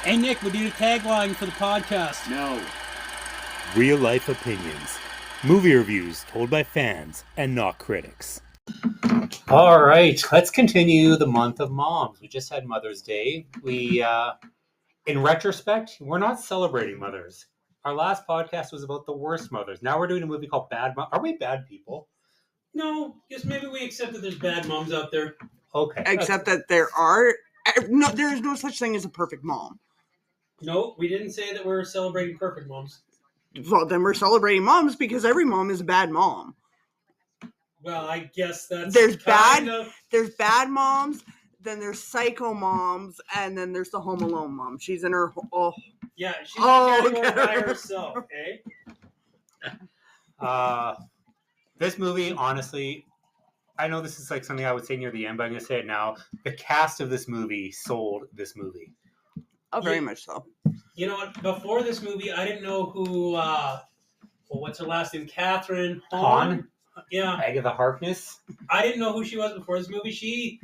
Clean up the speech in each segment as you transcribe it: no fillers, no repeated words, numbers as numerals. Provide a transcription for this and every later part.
Hey, Nick, we need a tagline for the podcast. No. Real life opinions. Movie reviews told by fans and not critics. All right, let's continue the month of moms. We just had Mother's Day. In retrospect, we're not celebrating mothers. Our last podcast was about the worst mothers. Now we're doing a movie called Bad Mom. Are we bad people? No, just maybe we accept that there's bad moms out there. Okay. Except that there is no such thing as a perfect mom. No, we didn't say that we're celebrating perfect moms. Well, then we're celebrating moms because every mom is a bad mom. Well, I guess that's There's kind of... There's bad moms, then there's psycho moms, and then there's the Home Alone mom. She's in her... Yeah, she's in the category by herself, eh? This movie, honestly, I know this is like something I would say near the end, but I'm going to say it now. The cast of this movie sold this movie. Oh, very much so. You know what? Before this movie, I didn't know who... what's her last name? Catherine Hahn? Yeah. Agatha Harkness. I didn't know who she was before this movie.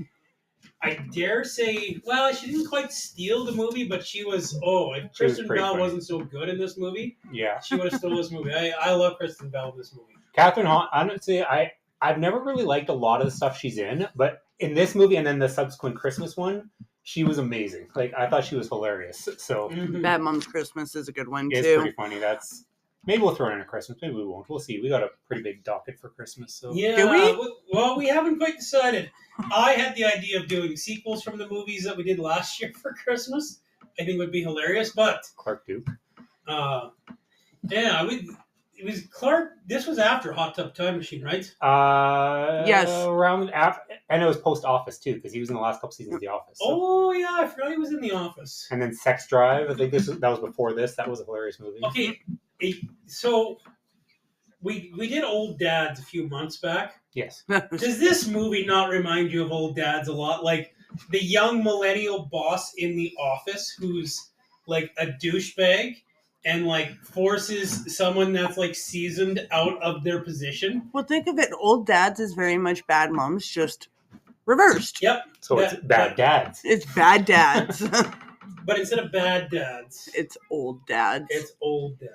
I dare say, well, she didn't quite steal the movie, but she was, if Kristen Bell wasn't so good in this movie, yeah, she would have stolen this movie. I love Kristen Bell in this movie. Catherine Hahn, honestly, I've never really liked a lot of the stuff she's in, but in this movie and then the subsequent Christmas one, she was amazing. Like, I thought she was hilarious. So Bad Moms Christmas is a good one, too. It's pretty funny. Maybe we'll throw it in at Christmas. Maybe we won't. We'll see. We got a pretty big docket for Christmas. So. Yeah. Do we? Well, we haven't quite decided. I had the idea of doing sequels from the movies that we did last year for Christmas. I think would be hilarious, but... Clark Duke. It was Clark... This was after Hot Tub Time Machine, right? Yes. Around after... And it was post-Office, too, because he was in the last couple seasons of The Office. So. Oh, yeah. I forgot he was in The Office. And then Sex Drive. I think that was before this. That was a hilarious movie. Okay. So, we did Old Dads a few months back. Yes. Does this movie not remind you of Old Dads a lot? Like, the young millennial boss in The Office who's, like, a douchebag and, like, forces someone that's, like, seasoned out of their position. Well, think of it. Old Dads is very much Bad Moms, just reversed. Yep. So it's Bad Dads. It's Bad Dads. But instead of Bad Dads... It's Old Dads. It's Old Dads.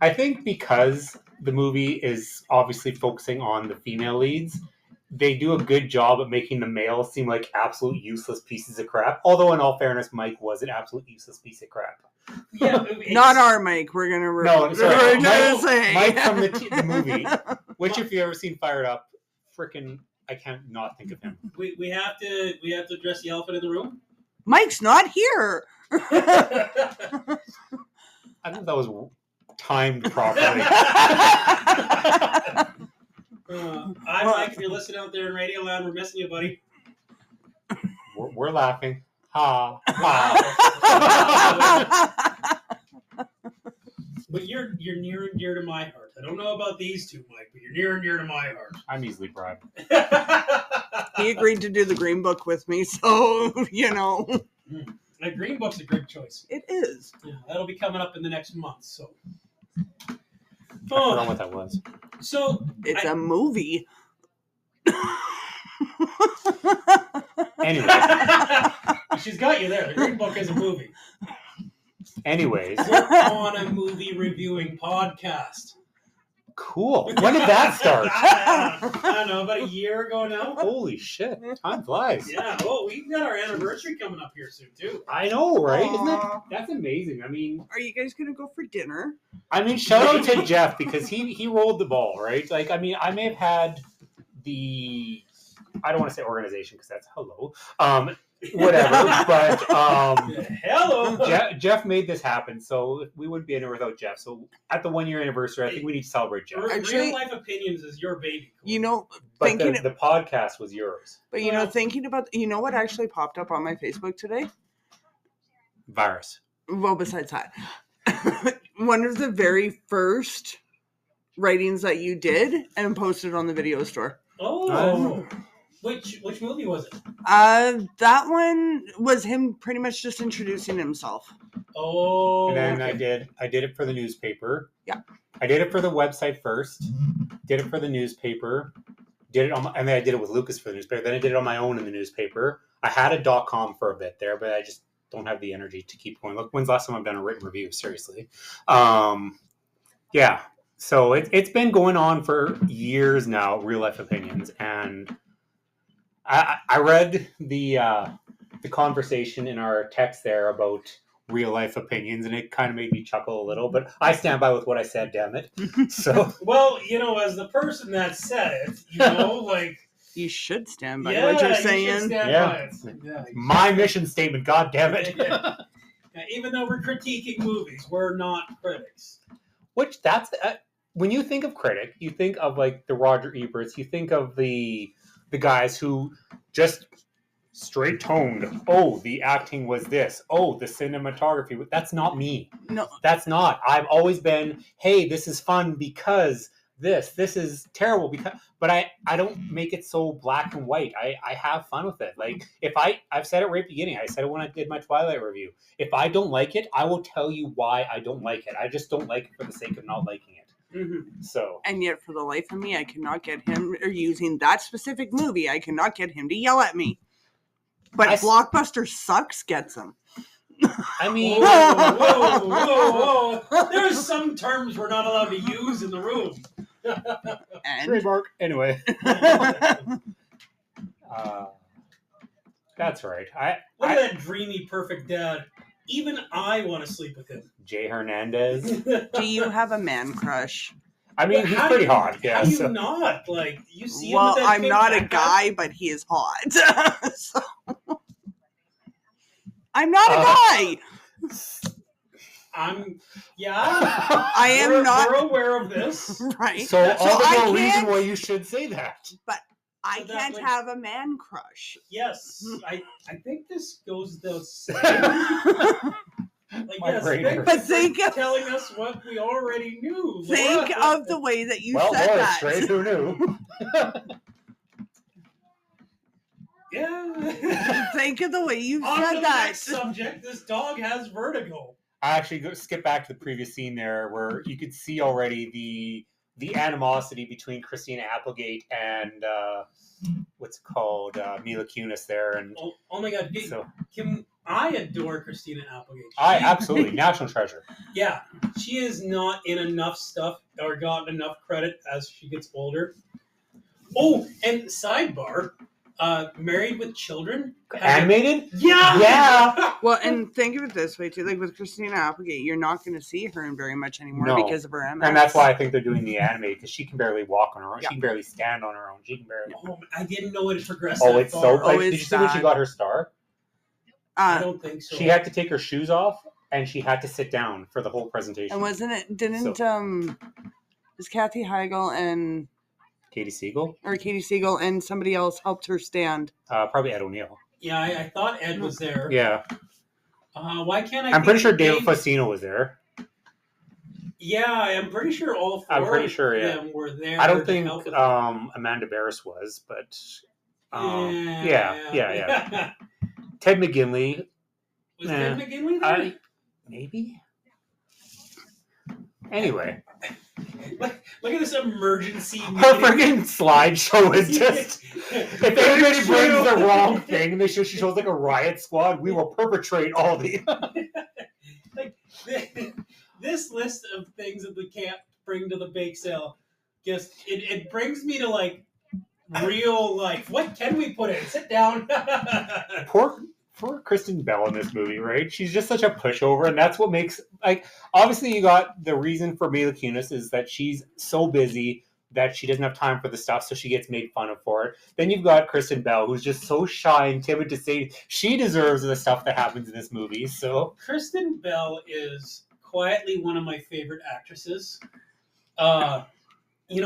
I think because the movie is obviously focusing on the female leads, they do a good job of making the males seem like absolute useless pieces of crap. Although, in all fairness, Mike was an absolute useless piece of crap. Yeah, not our Mike. We're gonna. No, sorry. Mike from the movie. Which, if you've ever seen Fired Up, freaking, I can't not think of him. We have to address the elephant in the room. Mike's not here. I don't know if that was timed properly. Mike, if you're listening out there in Radio Land, we're missing you, buddy. We're laughing. Ha ha. But you're near and dear to my heart. I don't know about these two, Mike, but you're near and dear to my heart. I'm easily bribed. He agreed to do the Green Book with me, so you know. The Green Book's a great choice. It is. Yeah, that'll be coming up in the next month. So. I forgot what that was. So it's a movie. Anyway, she's got you there. The Green Book is a movie. Anyways, we're on a movie reviewing podcast. Cool. When did that start? I don't know, about a year ago now. Holy shit, time flies. Yeah. Oh, we've got our anniversary coming up here soon too. I know, right? Isn't that's amazing? I mean, are you guys gonna go for dinner? I mean, shout out to Jeff because he rolled the ball, right? Like, I mean, I may have had I don't want to say organization because that's whatever. But hello, Jeff made this happen, so we wouldn't be anywhere without Jeff. So at the 1 year anniversary, I think we need to celebrate Jeff. Real Life Opinions is your baby. You know, but the podcast was yours. But you know, thinking about what actually popped up on my Facebook today? Virus. Well, besides that, one of the very first writings that you did and posted on the video store. Oh. Which movie was it? That one was him pretty much just introducing himself. Oh. And then I did it for the newspaper. Yeah. I did it for the website first. Did it for the newspaper. Did it and then I did it with Lucas for the newspaper. Then I did it on my own in the newspaper. I had a .com for a bit there, but I just don't have the energy to keep going. Look, when's the last time I've done a written review? Seriously. Yeah. So it's been going on for years now, Real Life Opinions. And I read the conversation in our text there about Real Life Opinions, and it kind of made me chuckle a little, but I stand by with what I said, damn it. So, well, as the person that said it, like... You should stand by what you're saying. You should stand by it. Yeah, my mission statement, god damn it. Yeah, even though we're critiquing movies, we're not critics. Which, that's... when you think of critic, you think of, like, the Roger Eberts, you think of the guys who just... straight toned. Oh, the acting was this. Oh, the cinematography. That's not me. No, that's not. I've always been, hey, this is fun because this is terrible because. But I don't make it so black and white. I have fun with it. Like if I've said it right at the beginning. I said it when I did my Twilight review. If I don't like it, I will tell you why I don't like it. I just don't like it for the sake of not liking it. Mm-hmm. So, and yet for the life of me, I cannot get him, or using that specific movie, I cannot get him to yell at me. But Blockbuster Sucks gets him. I mean... Whoa. There's some terms we're not allowed to use in the room. Trademark. Anyway. That's right. Look at that dreamy, perfect dad. Even I want to sleep with him. Jay Hernandez. Do you have a man crush? I mean, he's pretty hot. Yeah. How do you not? Like, you see him well, with that I'm not a backpack? guy, but he is hot. So... I'm not a guy. I am We're aware of this. Right. So all the more reason why you should say that. But I can't have a man crush. Yes. I think this goes without saying. Think of telling us what we already knew. Think of the way that you said that. Straight, who knew? Yeah. Think of the way you On said to the that. next subject. This dog has vertigo. I actually skip back to the previous scene there where you could see already the animosity between Christina Applegate and what's it called Mila Kunis there. And oh my God! I adore Christina Applegate. Absolutely national treasure. Yeah, she is not in enough stuff or gotten enough credit as she gets older. Oh, and sidebar. Married with Children. Animated? Yeah! Well, and think of it this way, too. Like, with Christina Applegate, you're not going to see her in very much anymore because of her MS. And that's why I think they're doing the animated, because she can barely walk on her own. Yeah. She can barely stand on her own. She can barely... Oh, I didn't know it had progressed it's far. So... did you see when she got her star? I don't think so. She had to take her shoes off, and she had to sit down for the whole presentation. And was Kathy Heigl and... Katie Siegel and somebody else helped her stand. Probably Ed O'Neill. Yeah, I thought Ed was there. Yeah. Why can't I? I'm pretty sure David Faustino was there. Yeah, I'm pretty sure all four. I'm pretty sure. Yeah, them were there. I don't think Amanda Barris was, but yeah. Ted McGinley. Was Ted McGinley there? Maybe. Anyway. Look at this emergency meeting. Her freaking slideshow is just... if anybody brings the wrong thing, she shows like a riot squad, we will perpetrate all the... like, this list of things that we can't bring to the bake sale, just it brings me to like real life. What can we put in? Sit down. Poor Kristen Bell in this movie, right? She's just such a pushover, and that's what makes, like, obviously you got the reason for Mila Kunis is that she's so busy that she doesn't have time for the stuff, so she gets made fun of for it. Then you've got Kristen Bell, who's just so shy and timid to say she deserves the stuff that happens in this movie, so... Kristen Bell is quietly one of my favorite actresses.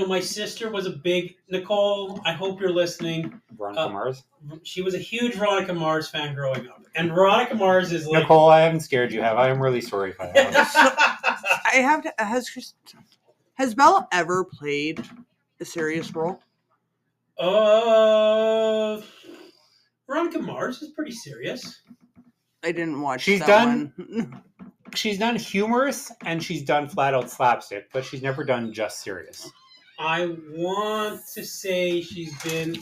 My sister was a big... Nicole, I hope you're listeing. Veronica Mars? She was a huge Veronica Mars fan growing up. And Veronica Mars is like... Nicole, I haven't scared you, have I? I'm really sorry if I have. I have to... Has Belle ever played a serious role? Veronica Mars is pretty serious. I didn't watch She's done humorous, and she's done flat-out slapstick, but she's never done just serious. I want to say she's been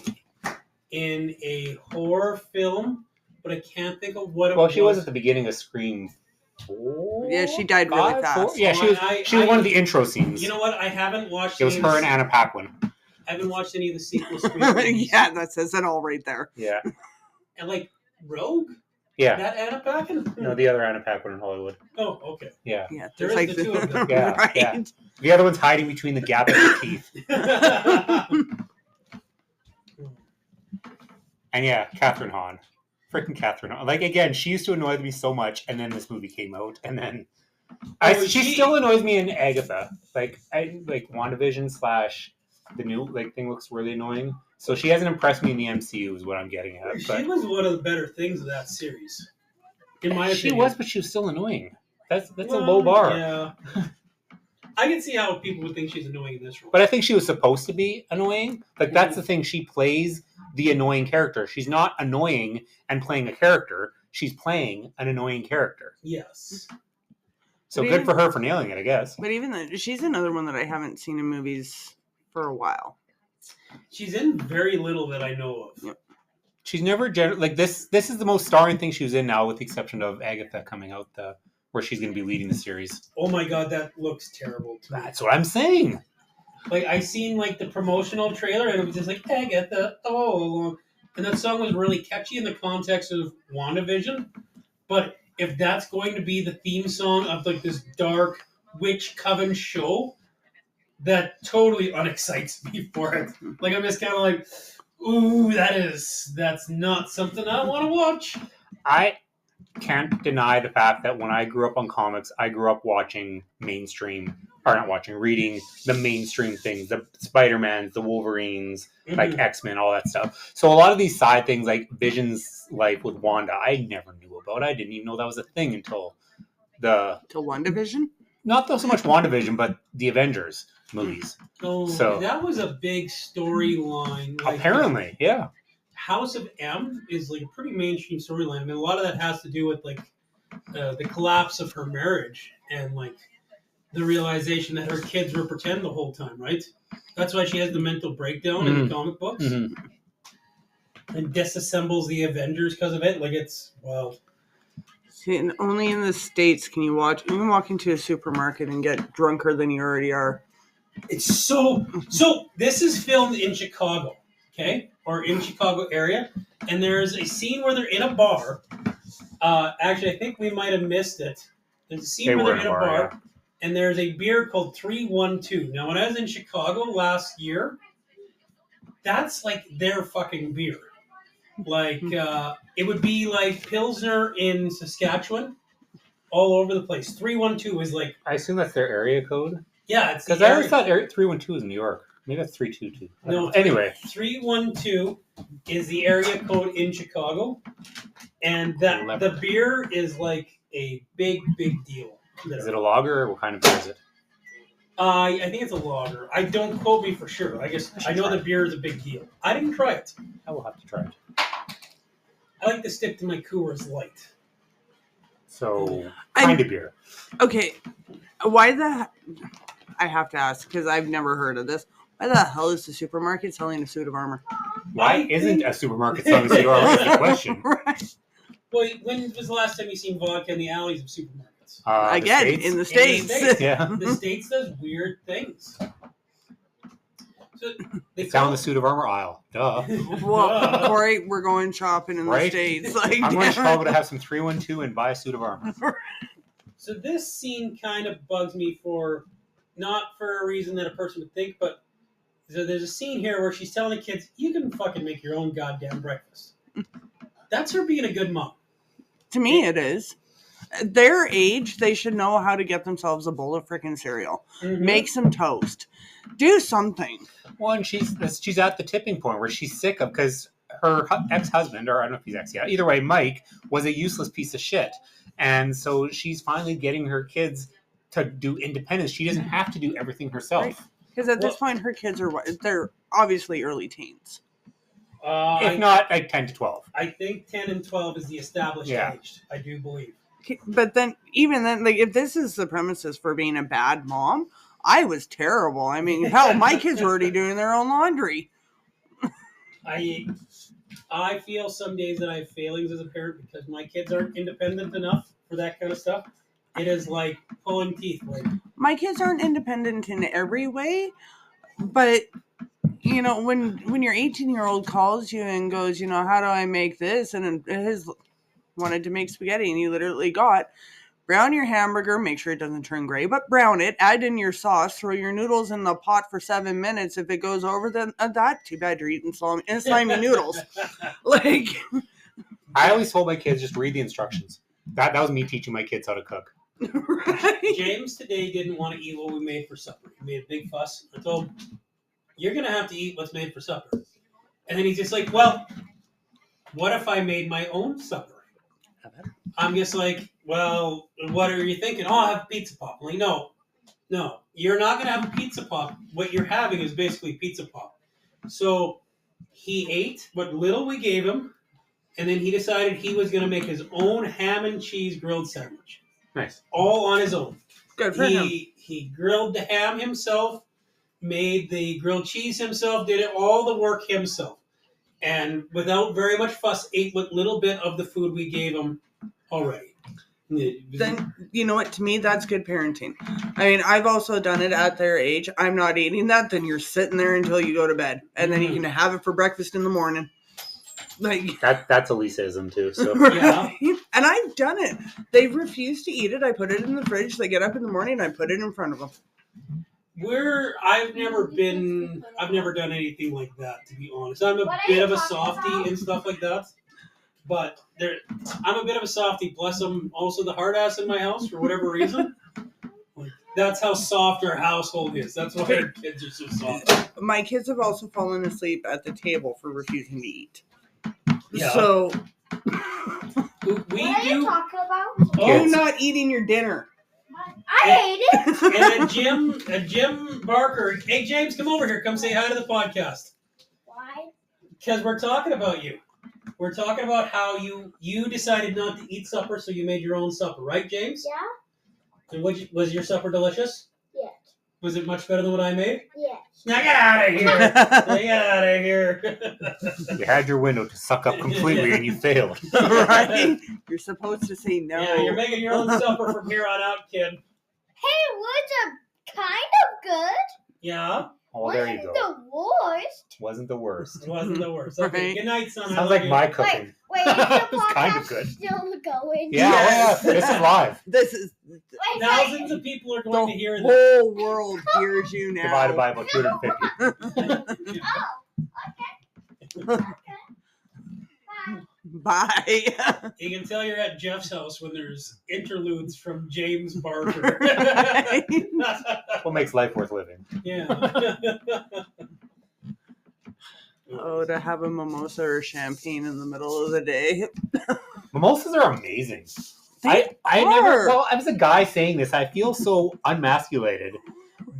in a horror film, but I can't think of what it Well, was. she was at the beginning of Scream 4. Yeah, she died really 5, fast. 4? Yeah, she was one of the intro scenes. You know what? I haven't watched. It was her and Anna Paquin. I haven't watched any of the sequel Scream movies. Yeah, that says it all right there. Yeah. And like Rogue. Yeah. That Anna Paquin? No, the other Anna Paquin in Hollywood. Oh, okay. Yeah. Yeah, There there's is like the two of them. Yeah, right. yeah. The other one's hiding between the gap of her teeth. And yeah, Catherine Hahn. Freaking Catherine Hahn. Like, again, she used to annoy me so much, and then this movie came out, and then... she still annoys me in Agatha. Like WandaVision / the new thing looks really annoying. So she hasn't impressed me in the MCU is what I'm getting at. She was one of the better things of that series. In my opinion. She was, but she was still annoying. That's a low bar. Yeah. I can see how people would think she's annoying in this role. But I think she was supposed to be annoying. Like, that's the thing. She plays the annoying character. She's not annoying and playing a character. She's playing an annoying character. Yes. So good for her for nailing it, I guess. But even then, she's another one that I haven't seen in movies for a while. She's in very little that I know of. Yep. She's never this is the most starring thing she was in now, with the exception of Agatha coming out, where she's going to be leading the series. Oh my god, that looks terrible to me. That's what I'm saying. Like, I seen the promotional trailer, and it was just like, Agatha all along. And that song was really catchy in the context of WandaVision. But if that's going to be the theme song of this dark witch coven show, that totally unexcites me for it. I'm just kind of like, ooh, that's not something I want to watch. I can't deny the fact that when I grew up on comics, I grew up reading the mainstream things, the Spider-Mans, the Wolverines, like X-Men, all that stuff. So a lot of these side things, like Vision's life with Wanda, I never knew about. I didn't even know that was a thing until WandaVision? Not so much WandaVision, but the Avengers movies. Oh, so that was a big storyline. Apparently, yeah. House of M is a pretty mainstream storyline. I mean, a lot of that has to do with the collapse of her marriage and the realization that her kids were pretend the whole time, right? That's why she has the mental breakdown in the comic books and disassembles the Avengers because of it. It's wild. See, and only in the States can you walk into a supermarket and get drunker than you already are. It's so this is filmed in Chicago, okay? Or in Chicago area. And there's a scene where they're in a bar. Actually, I think we might have missed it. There's a scene where they're in a bar. Yeah. And there's a beer called 312. Now, when I was in Chicago last year, that's their fucking beer. It would be Pilsner in Saskatchewan, all over the place. 312 is I assume that's their area code? Yeah, it's because I always thought 312 was in New York. Maybe that's 322. No, anyway. 312 is the area code in Chicago, and that the beer is a big deal. Is it a lager, or what kind of beer is it? I think it's a lager. Don't quote me for sure. I know the beer is a big deal. I didn't try it. I will have to try it. I like to stick to my Coors Light. So, kind of beer. Okay, I have to ask, because I've never heard of this. Why the hell is the supermarket selling a suit of armor? Why isn't a supermarket selling a suit of armor? That's the question. Right. Well, when was the last time you seen vodka in the alleys of supermarkets? Again, in the States. Yeah. The States does weird things. So they found the suit of armor aisle. Duh. Well, Corey, we're going shopping in the States. I'm going to Chicago to have some 312 and buy a suit of armor. So this scene kind of bugs me not for a reason that a person would think, but so there's a scene here where she's telling the kids, you can fucking make your own goddamn breakfast. That's her being a good mom. To me, it is. At their age, they should know how to get themselves a bowl of freaking cereal. Make some toast. Do something. Well, and she's at the tipping point where she's sick of, because her ex-husband, or I don't know if he's ex yet, either way, Mike, was a useless piece of shit. And so she's finally getting her kids to do independence. She doesn't have to do everything herself. Because at this point, her kids they're obviously early teens. If not, 10 to 12. I think 10 and 12 is the established age. I do believe. But then, even then, if this is the premises for being a bad mom, I was terrible. I mean, hell, my kids were already doing their own laundry. I feel some days that I have failings as a parent because my kids aren't independent enough for that kind of stuff. It is like pulling teeth. Like, My kids aren't independent in every way, but you know, when your 18-year-old calls you and goes, you know, how do I make this? And his wanted to make spaghetti, and you literally got brown your hamburger, make sure it doesn't turn gray, but brown it, add in your sauce, throw your noodles in the pot for 7 minutes. If it goes over that, too bad you're eating slimy noodles. Like, I always told my kids just read the instructions. That was me teaching my kids how to cook. right? James today didn't want to eat what we made for supper. He made a big fuss. I told him, you're going to have to eat what's made for supper. And then he's just like, well, what if I made my own supper? I'm just like, well, what are you thinking? Oh, I'll have pizza pop. I'm like, no, you're not going to have a pizza pop. What you're having is basically pizza pop. So he ate what little we gave him, and then he decided he was going to make his own ham and cheese grilled sandwich. Nice. All on his own. Good for him. He grilled the ham himself, made the grilled cheese himself, did all the work himself. And without very much fuss, ate what little bit of the food we gave him already. Then, you know what, to me, that's good parenting. I mean, I've also done it at their age. I'm not eating that, then you're sitting there until you go to bed. And then you can have it for breakfast in the morning. Like that's Elisaism too. So Yeah. And I've done it. They've refused to eat it. I put it in the fridge. They get up in the morning and I put it in front of them. I've never done anything like that, to be honest. I'm a bit of a softie and stuff like that. But I'm a bit of a softie. Plus, I'm also the hard ass in my house for whatever reason. Like, that's how soft our household is. That's why our kids are so soft. My kids have also fallen asleep at the table for refusing to eat. Yeah. So What are you talking about? you're not eating your dinner. I hate it. And Jim Barker. Hey, James, come over here. Come say hi to the podcast. Why? Because we're talking about you. We're talking about how you decided not to eat supper, so you made your own supper, right, James? Yeah? And was your supper delicious? Yes. Was it much better than what I made? Yes. Now get out of here! Get out of here! you had your window to suck up completely, and you failed. Right? You're supposed to say no. Yeah, you're making your own supper from here on out, kid. Hey, words are kind of good. Yeah, Oh, there you Wasn't go. the worst. Wasn't the worst. it wasn't the worst. Okay, Right. good night, son. I Sounds love like you. my cooking. Wait, is the It's kind of podcast good. still going? Yeah, Yes. oh yeah, this is live. This is Wait, Thousands of people are the going to hear this. whole world hears you now. Divided by about 250. Oh, okay. Bye. You can tell you're at Jeff's house when there's interludes from James Barker. What makes life worth living? Yeah. Oh, to have a mimosa or champagne in the middle of the day. Mimosas are amazing. They I are. never. Well, I was a guy saying this. I feel so unmasculated,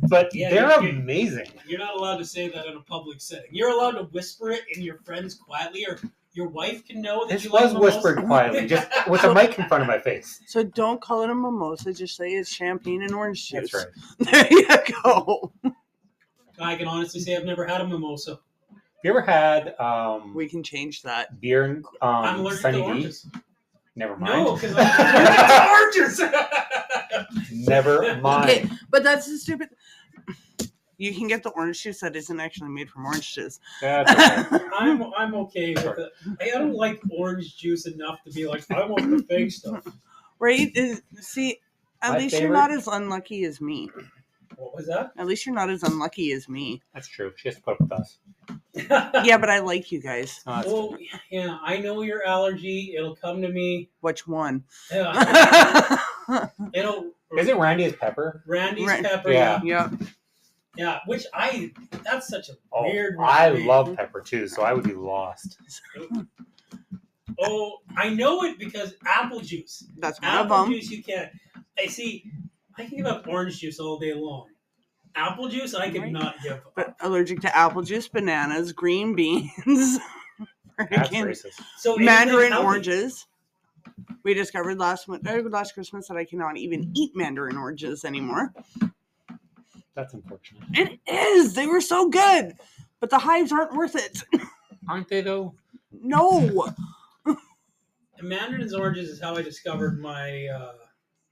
but Yeah, they're you're- amazing. You're not allowed to say that in a public setting. You're allowed to whisper it in your friends quietly, or your wife can know that This you was like mimosas. whispered quietly, just with a mic in front of my face. So don't call it a mimosa. Just say it's champagne and orange juice. That's right. There you go. I can honestly say I've never had a mimosa. Have you ever had We can change that. beer and I'm allergic Sunny to D? oranges. Never mind. No, because I'm allergic to oranges. Never mind. Okay, but that's the stupid. You can get the orange juice that isn't actually made from orange juice. That's okay. I'm okay with it. I don't like orange juice enough to be like, I want the fake stuff. Right? See, at My least favorite- you're not as unlucky as me. What was that? At least you're not as unlucky as me. That's true. She has to put up with us. Yeah, but I like you guys. That's Well, yeah, I know your allergy. It'll come to me. Which one? Yeah. It'll. Is it Randy as pepper? Randy's Right. pepper? Yeah. Yeah. Yeah, that's such a Oh, weird one I to me. love pepper too, so I would be lost. Oh, I know it because apple juice. That's one of Apple them. juice, you can't. I can give up orange juice all day long. Apple juice, I could Right. not give up. But allergic to apple juice, bananas, green beans, That's freaking racist. So anything mandarin healthy. oranges. We discovered last Christmas that I cannot even eat mandarin oranges anymore. That's unfortunate. It is. They were so good, but the hives aren't worth it. Aren't they though? No, Mandarins and oranges is how I discovered my.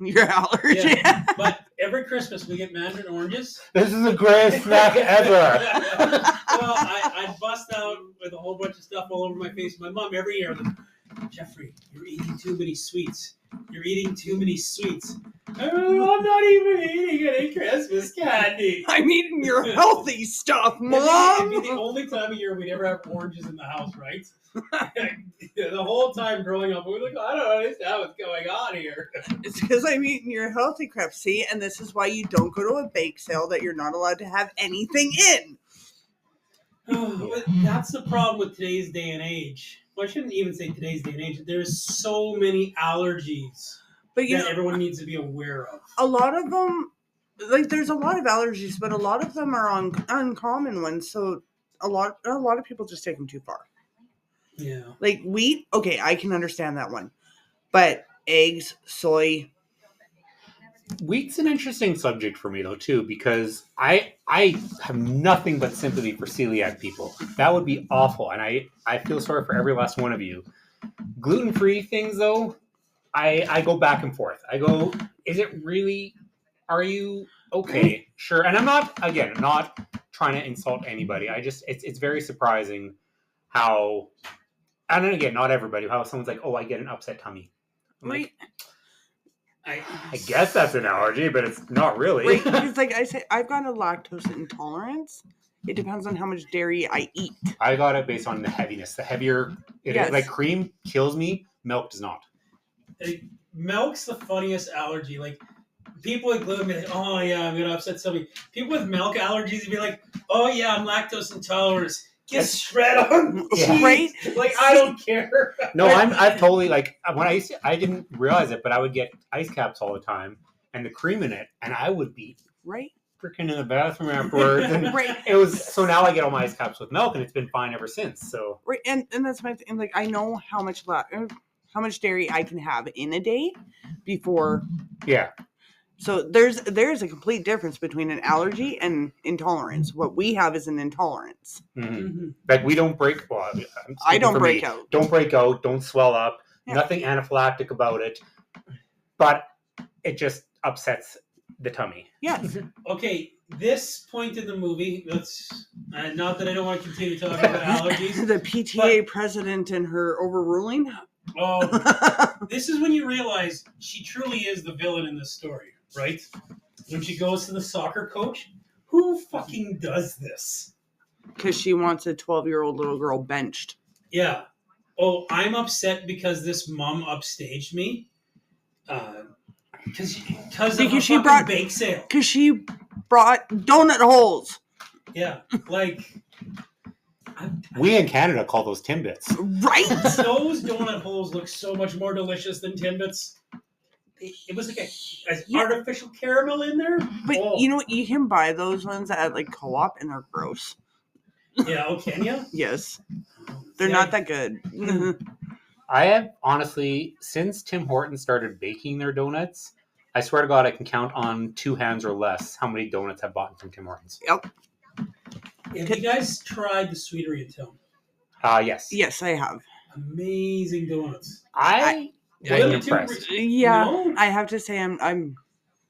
your allergy. Yeah, but every Christmas we get mandarin oranges. This is the greatest snack ever. Well, I bust out with a whole bunch of stuff all over my face. My mom every year, like, Jeffrey, you're eating too many sweets. You're eating too many sweets. Oh, I'm not even eating any Christmas candy. I'm eating your healthy stuff, It'd Mom. be the only time of year we'd ever have oranges in the house, right? The whole time growing up, we were like, I don't understand what's going on here. It's because I'm eating your healthy crap. See, and this is why you don't go to a bake sale that you're not allowed to have anything in. But that's the problem with today's day and age. Well, I shouldn't even say today's day and age. There's so many allergies But you that know, everyone needs to be aware of. a lot of them, like there's a lot of allergies, but a lot of them are uncommon ones. So a lot of people just take them too far. Yeah. Like wheat, okay, I can understand that one, but eggs, soy, Wheat's an interesting subject for me though too, because I have nothing but sympathy for celiac people. That would be awful, and I feel sorry for every last one of you. Gluten-free things though, I go back and forth. I go, is it really? Are you okay? Sure. And I'm not trying to insult anybody. I just it's very surprising how, and then again, not everybody. How someone's like, oh, I get an upset tummy. I'm like, I guess that's an allergy, but it's not really. right? Because like I say, I've got a lactose intolerance. It depends on how much dairy I eat. I got it based on the heaviness. The heavier it Yes. is, like cream kills me, milk does not. Milk's the funniest allergy. Like, people with gluten be like, oh yeah, I'm gonna upset somebody. People with milk allergies would be like, oh yeah, I'm lactose intolerant. Get shred on cheese. Right? Like, I don't care. No, I've totally, like, when I didn't realize it, but I would get ice caps all the time and the cream in it, and I would be Right? freaking in the bathroom afterwards. And Right. it was, so now I get all my ice caps with milk, and it's been fine ever since. So Right. And that's my thing. Like I know how much dairy I can have in a day before. yeah, So there's a complete difference between an allergy and intolerance. What we have is an intolerance. mm-hmm. Like we don't break. Well, I don't break out. Don't break out. Don't swell up. Yeah. Nothing anaphylactic about it, but it just upsets the tummy. Yes. Okay, this point in the movie, let's not that I don't want to continue talking about allergies. The PTA president and her overruling. Oh, this is when you realize she truly is the villain in this story, right? When she goes to the soccer coach, who fucking does this? Because she wants a 12-year-old little girl benched. Yeah. Oh, I'm upset because this mom upstaged me. Because she brought bake sale. Because she brought donut holes. Yeah, like We in Canada call those Timbits. Right? those donut holes look so much more delicious than Timbits. It was like an artificial caramel in there. But you know what? You can buy those ones at like Co-op and they're gross. Yeah, oh, can you? Yes. They're not that good. I have honestly, since Tim Hortons started baking their donuts, I swear to God, I can count on 2 hands or less how many donuts I've bought from Tim Hortons. Yep. Have you guys tried the Sweetery in town? Yes. Yes, I have. Amazing donuts. I wasn't impressed. Yeah, No? I have to say I'm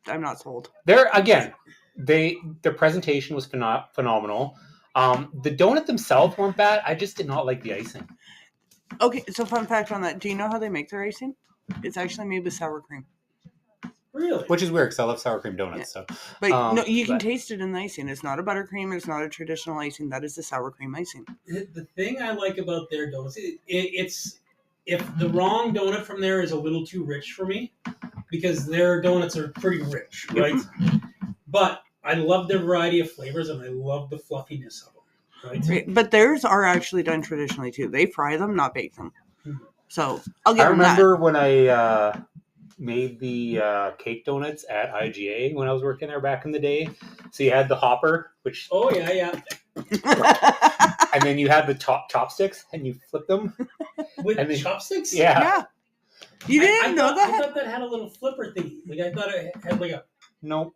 not sold. Their presentation was phenomenal. The donut themselves weren't bad. I just did not like the icing. Okay, so fun fact on that. Do you know how they make their icing? It's actually made with sour cream. Really? Which is weird because I love sour cream donuts. Yeah. So, But no, you can taste it in the icing. It's not a buttercream. It's not a traditional icing. That is the sour cream icing. The thing I like about their donuts, it's if the wrong donut from there is a little too rich for me, because their donuts are pretty rich, right? But I love their variety of flavors and I love the fluffiness of them. Right? But theirs are actually done traditionally too. They fry them, not bake them. So I'll I give them that. remember when I made the cake donuts at IGA when I was working there back in the day. So you had the hopper, which yeah. and then you had the chopsticks, and you flip them With and then, chopsticks? Yeah. Yeah. You didn't know that? I thought that had a little flipper thingy. Like I thought it had like a. No,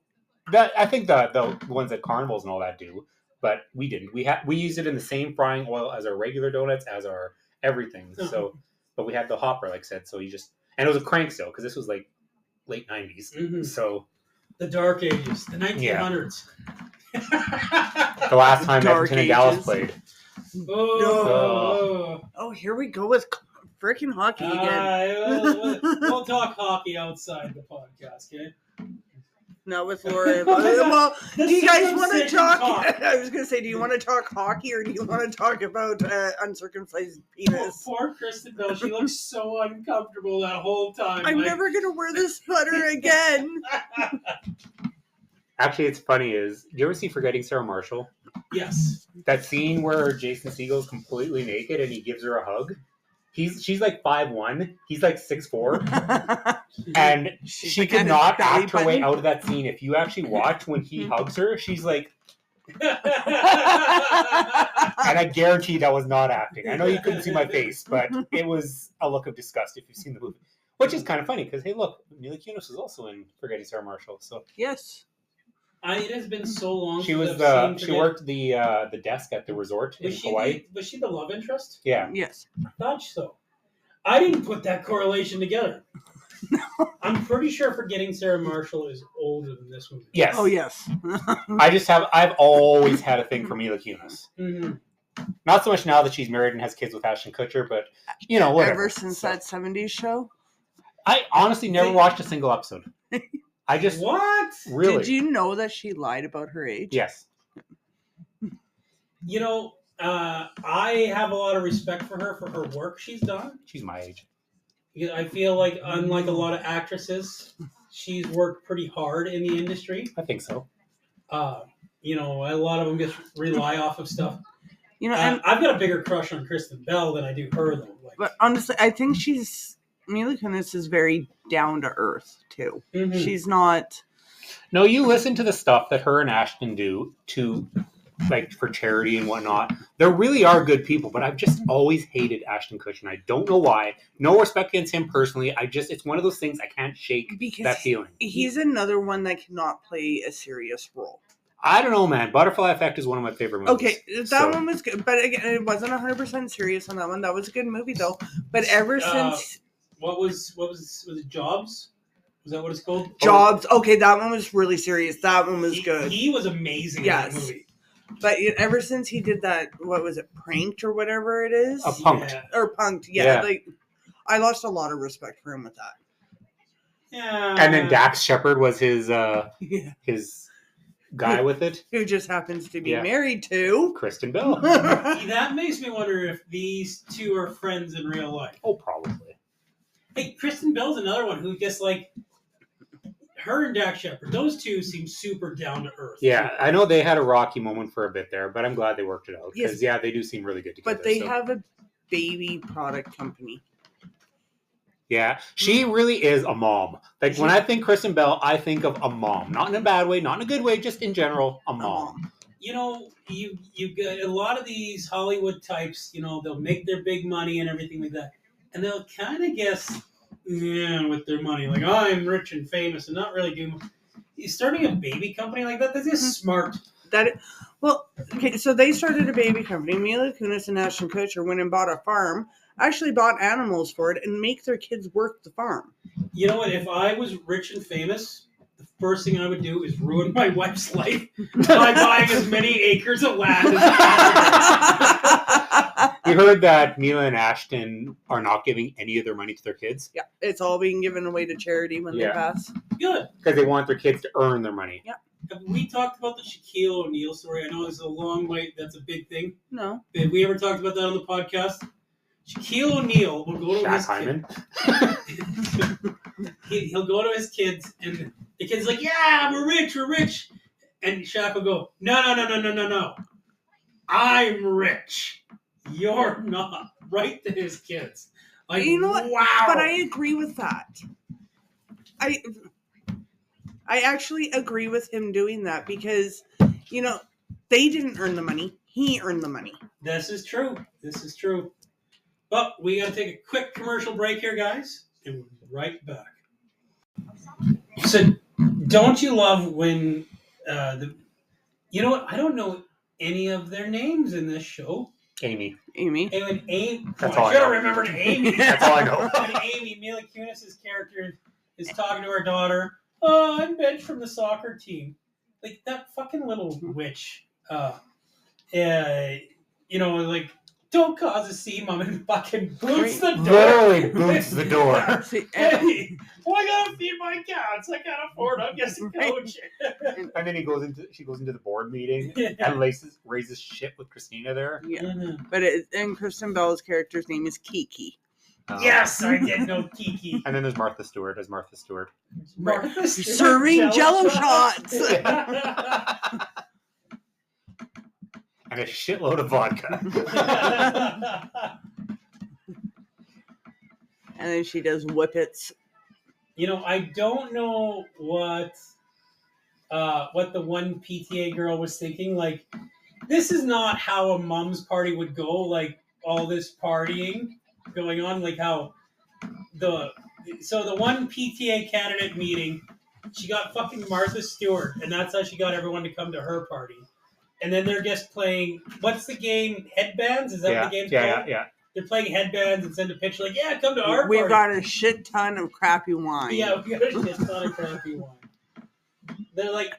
that I think the ones at carnivals and all that do, but we didn't. We used it in the same frying oil as our regular donuts, as our everything. So, but we had the hopper, like I said. So and it was a crank still because this was like late 90s. Mhm. So The dark ages, the 1900s. the last time Dark Edmonton and Dallas ages. played. Oh, here we go with freaking hockey again. We'll talk hockey outside the podcast, okay? Not with Laura. Well, The do you guys want to circumcision talk? I was going to say, do you want to talk hockey or do you want to talk about uncircumcised penis? Poor Kristen Bell. She looks so uncomfortable that whole time. I'm never going to wear this sweater again. Actually, it's funny. Do you ever see Forgetting Sarah Marshall? Yes. That scene where Jason Segel's completely naked and he gives her a hug. She's like 5'1", he's like 6'4", and she like could a not belly act her way button. out of that scene. If you actually watch when he hugs her, she's like, and I guarantee that was not acting. I know you couldn't see my face, but it was a look of disgust if you've seen the movie. Which is kind of funny because, hey, look, Mila Kunis was also in Forgetting Sarah Marshall. So Yes. It has been so long. she since was I've she seen worked the desk at the resort in Hawaii. Was she the love interest? Yeah. Yes. I thought so. I didn't put that correlation together. I'm pretty sure Forgetting Sarah Marshall is older than this movie. Yes. Oh, yes. I've always had a thing for Mila Kunis. Mm-hmm. Not so much now that she's married and has kids with Ashton Kutcher, but, whatever. Ever since that 70s show? I honestly never watched a single episode. I just... What? Really? Did you know that she lied about her age? Yes. I have a lot of respect for her work she's done. She's my age. I feel like, unlike a lot of actresses, she's worked pretty hard in the industry. I think so. A lot of them just rely off of stuff. And I've got a bigger crush on Kristen Bell than I do her, though. but honestly, I think Mila Kunis is very down to earth too. Mhm. She's not. No, you listen to the stuff that her and Ashton do for charity and whatnot. There really are good people, but I've just always hated Ashton Kutcher. And I don't know why. No respect against him personally. It's one of those things I can't shake Because that feeling. He's another one that cannot play a serious role. I don't know, man. Butterfly Effect is one of my favorite movies. Okay, that one was good, but again, it wasn't 100% serious on that one. That was a good movie though. But ever since what was it? Jobs? Was that what it's called? Jobs, okay, that one was really serious. That one was good. He was amazing Yes. in that movie. But ever since he did that, what was it, Pranked or whatever it is, Punked. Yeah. or Punked, Yeah. I lost a lot of respect for him with that. Yeah. And then Dax Shepard was his Yeah. his guy with it. Who just happens to be Yeah. married to. Kristen Bell. See, that makes me wonder if these two are friends in real life. Oh, probably. Hey, Kristen Bell's another one who just her and Dax Shepard. Those two seem super down to earth. Yeah, I know they had a rocky moment for a bit there, but I'm glad they worked it out. Because, Yes. they do seem really good together. But they so. have a baby product company. Yeah, she really is a mom. Like, when I think Kristen Bell, I think of a mom. Not in a bad way, not in a good way, just in general, a mom. You get a lot of these Hollywood types, they'll make their big money and everything like that. And they'll kind of guess with their money. Like, I'm rich and famous and not really doing... Starting a baby company like that, that's just smart. Okay, so they started a baby company. Mila Kunis and Ashton Kutcher went and bought a farm, actually bought animals for it, and make their kids work the farm. You know what? If I was rich and famous, the first thing I would do is ruin my wife's life by buying as many acres of land as possible. You heard that Mila and Ashton are not giving any of their money to their kids? Yeah, it's all being given away to charity when they pass. Good. Because they want their kids to earn their money. Yeah. Have we talked about the Shaquille O'Neal story? I know this is a long way. That's a big thing. No. Have we ever talked about that on the podcast? Shaquille O'Neal will go to Shaq his Hyman. He'll go to his kids, and the kid's like, "Yeah, we're rich. And Shaq will go, No. I'm rich. You're not." Right to his kids. Like, You know what? wow. But I agree with that. I actually agree with him doing that because, they didn't earn the money. He earned the money. This is true. But we got to take a quick commercial break here, guys, and we'll be right back. So, don't you love when you know what? I don't know any of their names in this show. Amy. Amy. And when Amy, That's I all I should have know. remembered Amy. That's all I know. When Amy, Mila Kunis's character, is talking to her daughter, "Oh, I'm benched from the soccer team." Like that fucking little witch. Like, don't cause a scene, mom, and fucking boots the door. Literally boots the door. See, Hey, well, I gotta feed my cats. I can't afford. I'm just a coach. And then she goes into the board meeting Yeah. and raises shit with Christina there. yeah. Mhm. But and Kristen Bell's character's name is Kiki. Yes, I did know Kiki. And then there's Martha Stewart as Martha Stewart. Martha Stewart, Serving Jello shots. And a shitload of vodka. And then she does whippets. I don't know what the one PTA girl was thinking. Like, this is not how a mom's party would go. Like, all this partying going on. Like how the one PTA candidate meeting, she got fucking Martha Stewart, and that's how she got everyone to come to her party. And then they're just playing, what's the game? Headbands? Is that what the game's called? Yeah. They're playing headbands and send a picture like, yeah, come to our party. We've got a shit ton of crappy wine. Yeah, we got a shit ton of crappy wine. They're like,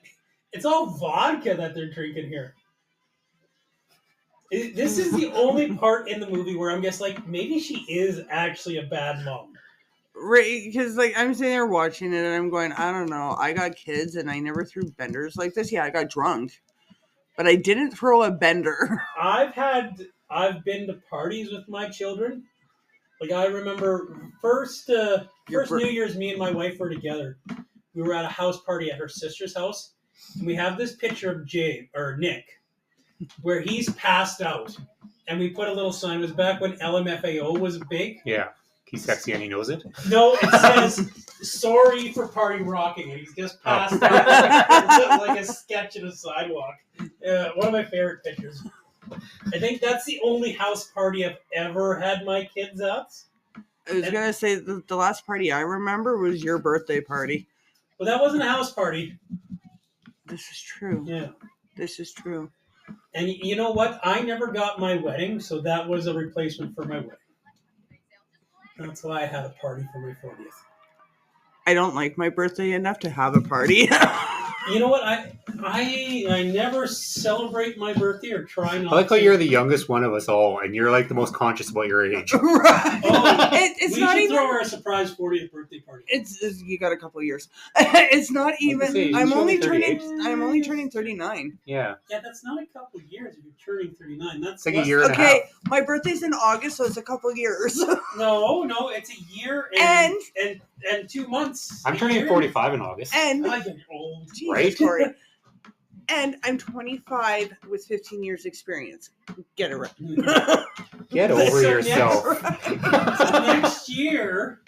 it's all vodka that they're drinking here. This is the only part in the movie where I'm just like, maybe she is actually a bad mom. Right, because like I'm sitting there watching it and I'm going, I don't know, I got kids and I never threw benders like this. Yeah, I got drunk, but I didn't throw a bender. I've been to parties with my children. Like, I remember first New Year's, me and my wife were together. We were at a house party at her sister's house, and we have this picture of Nick, where he's passed out, and we put a little sign. It was back when LMFAO was big. Yeah. He's sexy and he knows it. No, it says, "Sorry for party rocking," and he's just passed out like a sketch in a sidewalk. One of my favorite pictures. I think that's the only house party I've ever had my kids at. I was gonna say the last party I remember was your birthday party. Well, that wasn't a house party. This is true. Yeah. This is true. And you know what? I never got my wedding, so that was a replacement for my wedding. That's why I had a party for my 40th. I don't like my birthday enough to have a party. You know what? I never celebrate my birthday or try not to. I like how you're the youngest one of us all, and you're like the most conscious about your age. Right. Oh, It's we not should even. throw her a surprise 40th birthday party. It's you got a couple of years. It's not even. say, I'm you only should be 38. turning. I'm only turning 39. Yeah. Yeah, that's not a couple of years if you're turning 39. That's It's like a less- year and a half. Okay, my birthday's in August, so it's a couple of years. No, it's a year and 2 months. I'm turning 45 in August. And I get old. Jesus, Right? Corey. And I'm 25 with 15 years experience. Get it right. Get over So yourself. Next year,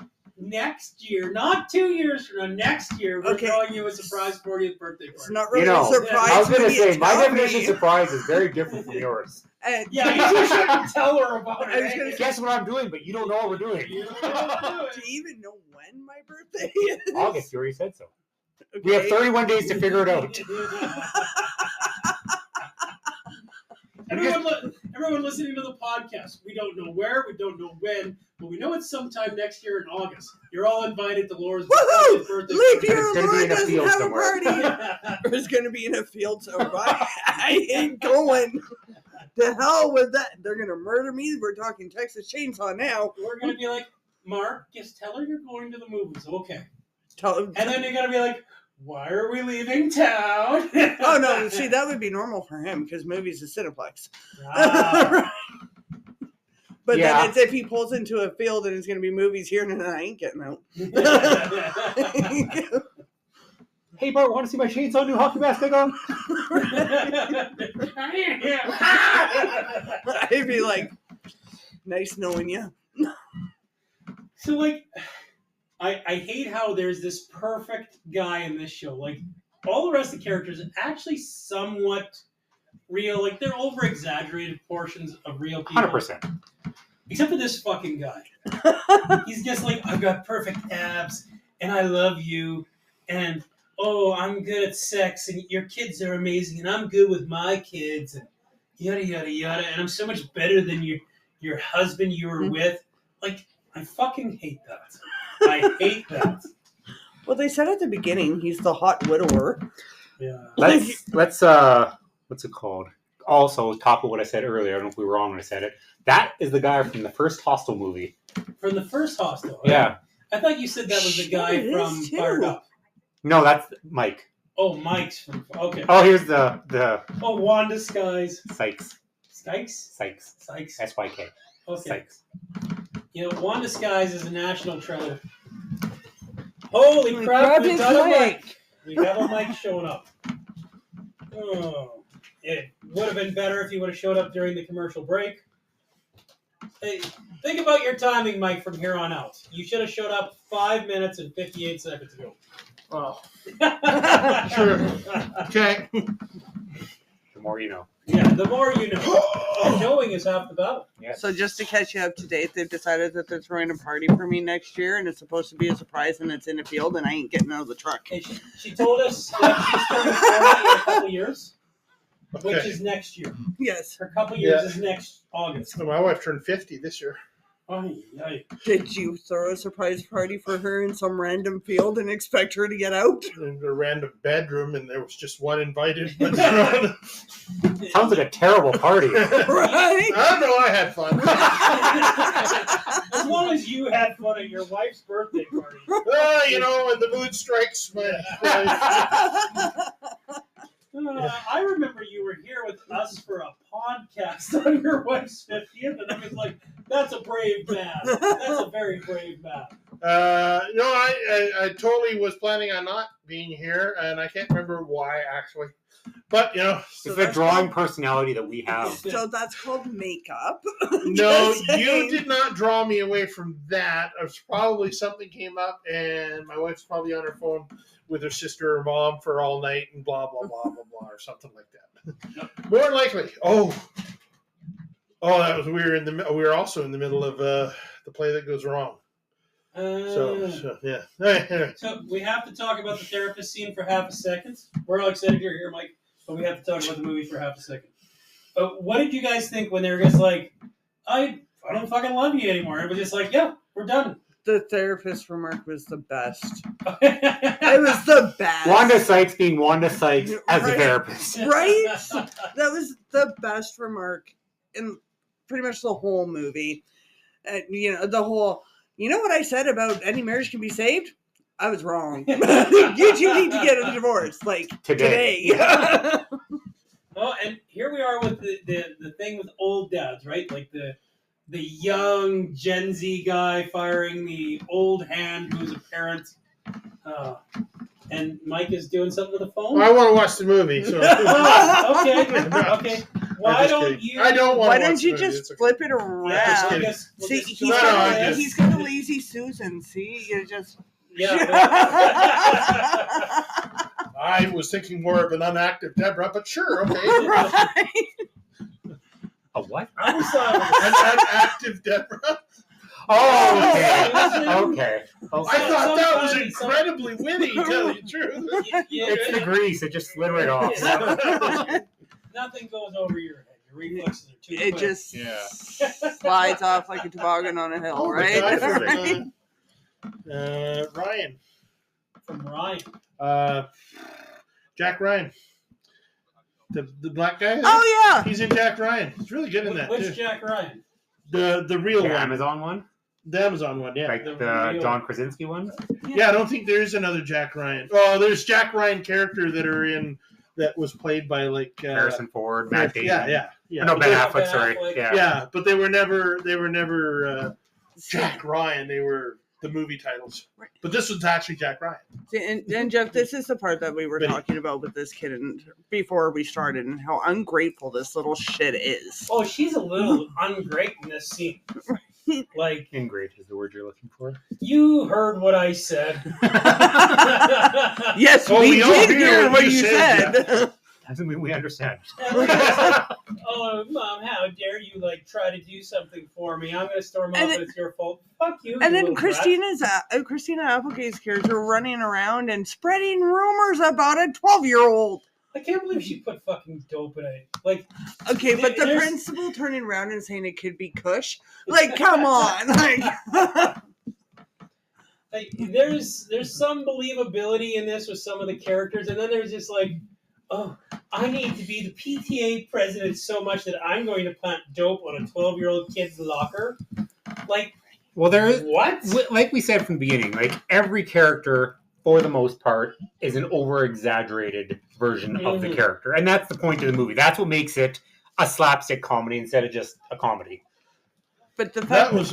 not 2 years from now, next year, we're Okay. throwing you a surprise 40th birthday It's party. not really You know, a surprise. I was going to when you say, my tell definition me. of surprise is very different from yours. And Yeah, you shouldn't tell her about it. I was gonna say- Guess what I'm doing, but you don't know what we're doing. You don't know do you even know when my birthday is? August, you already said so. Okay. We have 31 days to figure it out. Everyone listening to the podcast, we don't know where, we don't know when, but we know it's sometime next year in August. You're all invited to Laura's Woohoo! birthday Leap party. year, It's gonna be Laura in a doesn't field have somewhere. a party. It's going to be in a field somewhere. I ain't going. The hell with that. They're going to murder me. We're talking Texas Chainsaw now. We're going to be like, Mark, just tell her you're going to the movies. Okay. Tell And then you're going to be like, why are we leaving town? Oh, no. See, that would be normal for him because movies is Cineplex. Ah. But Yeah. then it's if he pulls into a field and it's going to be movies here, and then I ain't getting out. Hey, Bart, want to see my chainsaw new hockey mask I got? I'd be like, nice knowing you. So, like, I hate how there's this perfect guy in this show. Like, all the rest of the characters are actually somewhat real. Like, they're over-exaggerated portions of real people. 100%. Except for this fucking guy. He's just like, I've got perfect abs, and I love you, and, oh, I'm good at sex, and your kids are amazing, and I'm good with my kids. And yada yada yada, and I'm so much better than your husband you were with. Like, I fucking hate that. I hate that. Well, they said at the beginning he's the hot widower. Yeah. Let's what's it called? Also, top of what I said earlier. I don't know if we were wrong when I said it. That is the guy from the first Hostel movie. From the first Hostel. Yeah. I thought you said that was the guy It from is, too. Fired Up. No, that's Mike. Oh, Mike's from. Okay. Oh, here's the Oh, Wanda Skies. Sykes. Sykes? Sykes. Sykes. SYK. Okay. Sykes. You know, Wanda Skies is a national treasure. Holy Holy crap, crap, we it's got a Mike. mic. We have a mic showing up. Oh, it would have been better if you would have showed up during the commercial break. Hey, think about your timing, Mike, from here on out. You should have showed up 5 minutes and 58 seconds ago. Oh, sure. Okay. The more you know. Yeah, the more you know. And knowing is half the battle. Yes. So just to catch you up to date, they've decided that they're throwing a party for me next year, and it's supposed to be a surprise, and it's in a field, and I ain't getting out of the truck. And she told us that she's turning 40 in a couple years, which Okay. is next year. Yes. Her couple years Yeah. is next August. So my wife turned 50 this year. Ay, ay. Did you throw a surprise party for her in some random field and expect her to get out? In a random bedroom, and there was just one invited. But Sounds like a terrible party. Right? I don't know. I had fun. As long as you had fun at your wife's birthday party. You know, when the mood strikes, I remember you were here with us for a podcast on your wife's 50th, and I was like, that's a brave man. That's a very brave man. no, I totally was planning on not being here, and I can't remember why actually. But you know, It's the drawing personality that we have. So that's called makeup. no, Just you saying. did not draw me away from that. It was probably something came up, and my wife's probably on her phone with her sister or mom for all night, and blah blah blah blah blah, or something like that. More than likely. Oh, that was we were also in the middle of the play that goes wrong. So yeah. Anyway. So we have to talk about the therapist scene for half a second. We're all excited you're here, Mike, but we have to talk about the movie for half a second. What did you guys think when they were just like, I don't fucking love you anymore? It was just like, yeah, we're done. The therapist remark was the best. It was the best. Wanda Sykes being Wanda Sykes as a Right. therapist. Right? That was the best remark in pretty much the whole movie. You know what I said about any marriage can be saved? I was wrong. You two need to get a divorce, like today. Oh, and here we are with the thing with old dads, right? Like the young Gen Z guy firing the old hand who's a parent. And Mike is doing something with the phone? I want to watch the movie. So. Oh, okay. Why don't kidding. you? I don't want Why to don't watch you the movie. just It's okay. flip it around? Yeah, kidding. we'll See, just he's go I ahead. just- got a lazy Susan. See, you just. Yeah. I was thinking more of an unactive Deborah, but sure, okay. Right. A what? I was thought An unactive Deborah. Oh, okay. I thought that was Sometimes- incredibly witty, to tell you the truth. It's the grease. It just slid right off. Nothing goes over your head. Your reflexes are too It quick. just Yeah. slides off like a toboggan on a hill, Oh, right? the guy Right? from, Ryan. From Ryan. Jack Ryan. The black guy? Oh yeah. He's in Jack Ryan. He's really good in that, Which too. Jack Ryan? The real The one. Amazon one? The Amazon one, yeah. Like The the real- John Krasinski one? Yeah, I don't think there is another Jack Ryan. Oh, there's Jack Ryan character that are in that was played by like Harrison Ford, Matt Damon. Yeah. No, But Ben they- Affleck, Ben sorry. Affleck. Yeah. Yeah, but they were never Jack Ryan. They were the movie titles. Right. But this was actually Jack Ryan. And Jeff, this is the part that we were But- talking about with this kid and before we started, and how ungrateful this little shit is. Oh, she's a little ungreat in this scene. Like, Ingrate is the word you're looking for. you heard what I said. Yes, Oh, we we all did hear hear what what you you said, said. Doesn't mean we understand. Oh, Mom, how dare you, like, try to do something for me? I'm going to storm off And and it's your fault. Fuck you, And you then little brat. Christina Applegate's character running around and spreading rumors about a 12-year-old. I can't believe she put fucking dope in it. Like, Okay, but the there's- principal turning around and saying it could be Kush, like, come on, like. like there's some believability in this with some of the characters, and then there's just like, oh, I need to be the PTA president so much that I'm going to plant dope on a 12-year-old kid's locker. Like, Well, there is, what? like we said from the beginning, like every character, for the most part, is an over-exaggerated version of the Mhm. character, and that's the point of the movie. That's what makes it a slapstick comedy instead of just a comedy. But the That fact was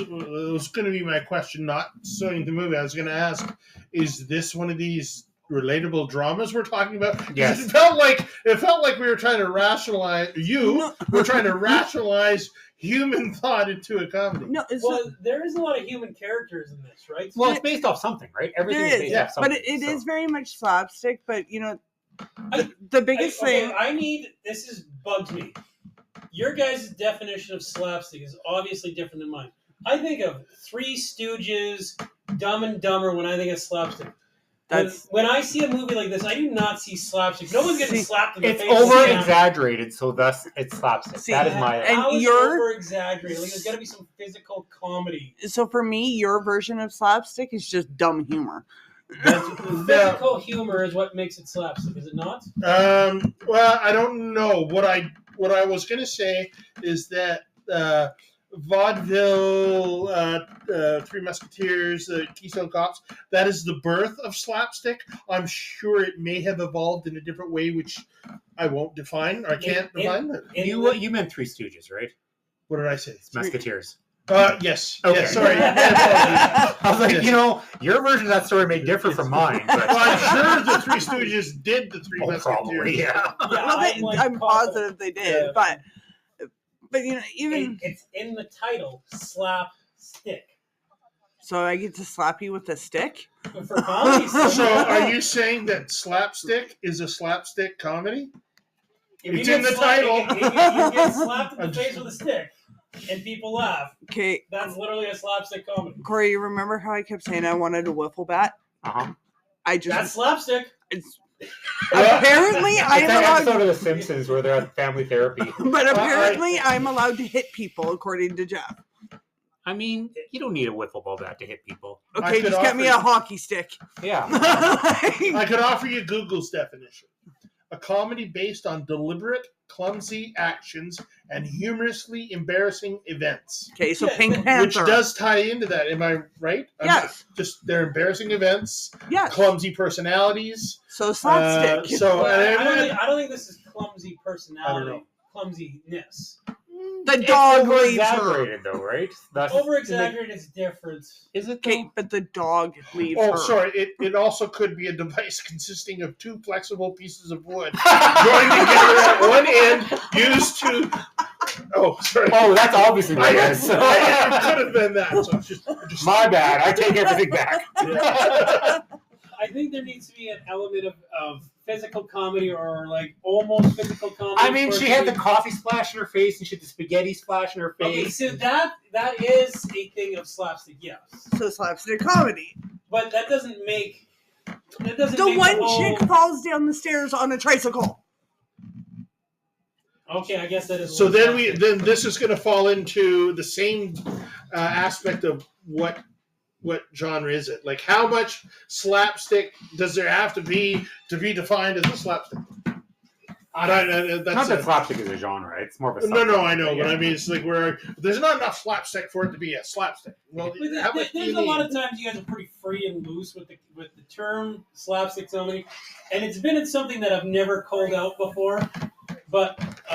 going to be my question, not starting the movie. I was going to ask, is this one of these relatable dramas we're talking about? 'Cause Yes. It felt like we were trying to rationalize. No. We're trying to rationalize human thought into a comedy. no, it's Well, there is a lot of human characters in this, right? Well, it's based off something, right? Everything There is is, based yeah, off something. but it so. is very much slapstick. But you know, I- the biggest thing. Bugs me. Your guys' definition of slapstick is obviously different than mine. I think of Three Stooges, Dumb and Dumber when I think of slapstick. When I see a movie like this, I do not see slapstick. No one's getting See, slapped in the It's face. over-exaggerated, so thus it's slapstick. See, that is my... and How is you're- over-exaggerated? Like, there's got to be some physical comedy. So for me, your version of slapstick is just dumb humor. Physical humor is what makes it slapstick, is it not? Well, I don't know. What I was going to say is that vaudeville, Three Musketeers, Keystone Cops, that is the birth of slapstick. I'm sure it may have evolved in a different way, which I won't define, or I can't define. You meant Three Stooges, right? What did I say? Musketeers. Yes. Okay. Yes, sorry. My apologies. I was like, Yes. your version of that story may differ from mine. But... Well, I'm sure the Three Stooges did the Three Oh, Musketeers. probably, yeah. Well, I'm positive they did, Yeah. but you know, even It's in the title, slapstick. so, I get to slap you with a stick. But for comedy, So, are you saying that slapstick is a slapstick comedy? if you It's get in the slapped- title. if you get slapped in the face with a stick and people laugh, Okay, that's literally a slapstick comedy. Corey, you remember how I kept saying I wanted a wiffle bat? Uh-huh. I That's just slapstick. apparently I'm It's that allowed, episode of The Simpsons where they're at family therapy. but apparently I'm allowed to hit people according to Jeff. I mean, you don't need a wiffle ball bat to hit people. I Okay, could just get me a offer- hockey stick. Yeah. I could offer you Google's definition. A comedy based on deliberate, clumsy actions and humorously embarrassing events. Okay, so Yeah, Pink which Panther. Which does tie into that. Am I right? Yes. They're embarrassing events, Yes. clumsy personalities. So slapstick. So, Well, and I don't think this is clumsy I personality. don't know. Clumsiness. the dog It's leaves her. over-exaggerated, though, right? That's, Over exaggerated is different. Is it? Okay, but the dog leaves Oh, her. sorry. It also could be a device consisting of two flexible pieces of wood joined together at one end, used to. Oh, sorry. Oh, that's obviously what it is. It could have been that. So just My bad. I take everything back. I think there needs to be an element of physical comedy or like almost physical comedy. I mean, for it she to had be- the coffee splash in her face, and she had the spaghetti splash in her Okay, face. so that is a thing of slapstick, yes, So slapstick comedy. but that doesn't make The make one whole- chick falls down the stairs on a tricycle. Okay, I guess that is. So then this is going to fall into the same aspect of what genre is it? Like, how much slapstick does there have to be defined as a slapstick? That's Not that slapstick is a genre. It's more of a no, subgenre, I know, yeah. but I mean, it's like where there's not enough slapstick for it to be a slapstick. Well, But how much do there's you a lot need? of times you guys are pretty free and loose with the term slapstick comedy, and it's been something that I've never called out before. But Ooh,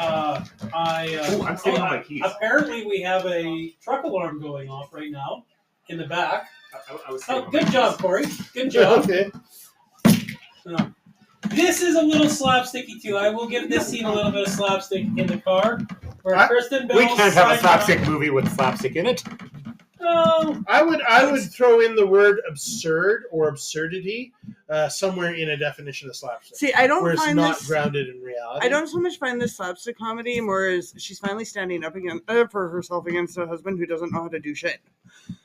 I'm sitting on my keys. apparently we have a truck alarm going off right now in the back. I was Oh, good job, Corey. Good job. Okay. This is a little slapsticky too. I will give this scene a little bit of slapstick in the car, where I- Kristen Bell. We can't have a slapstick movie with slapstick in it. No. I would throw in the word absurd or absurdity somewhere in a definition of slapstick, See, I don't where it's find not this. grounded in reality. I don't so much find this slapstick comedy, more as she's finally standing up for herself against a husband who doesn't know how to do shit.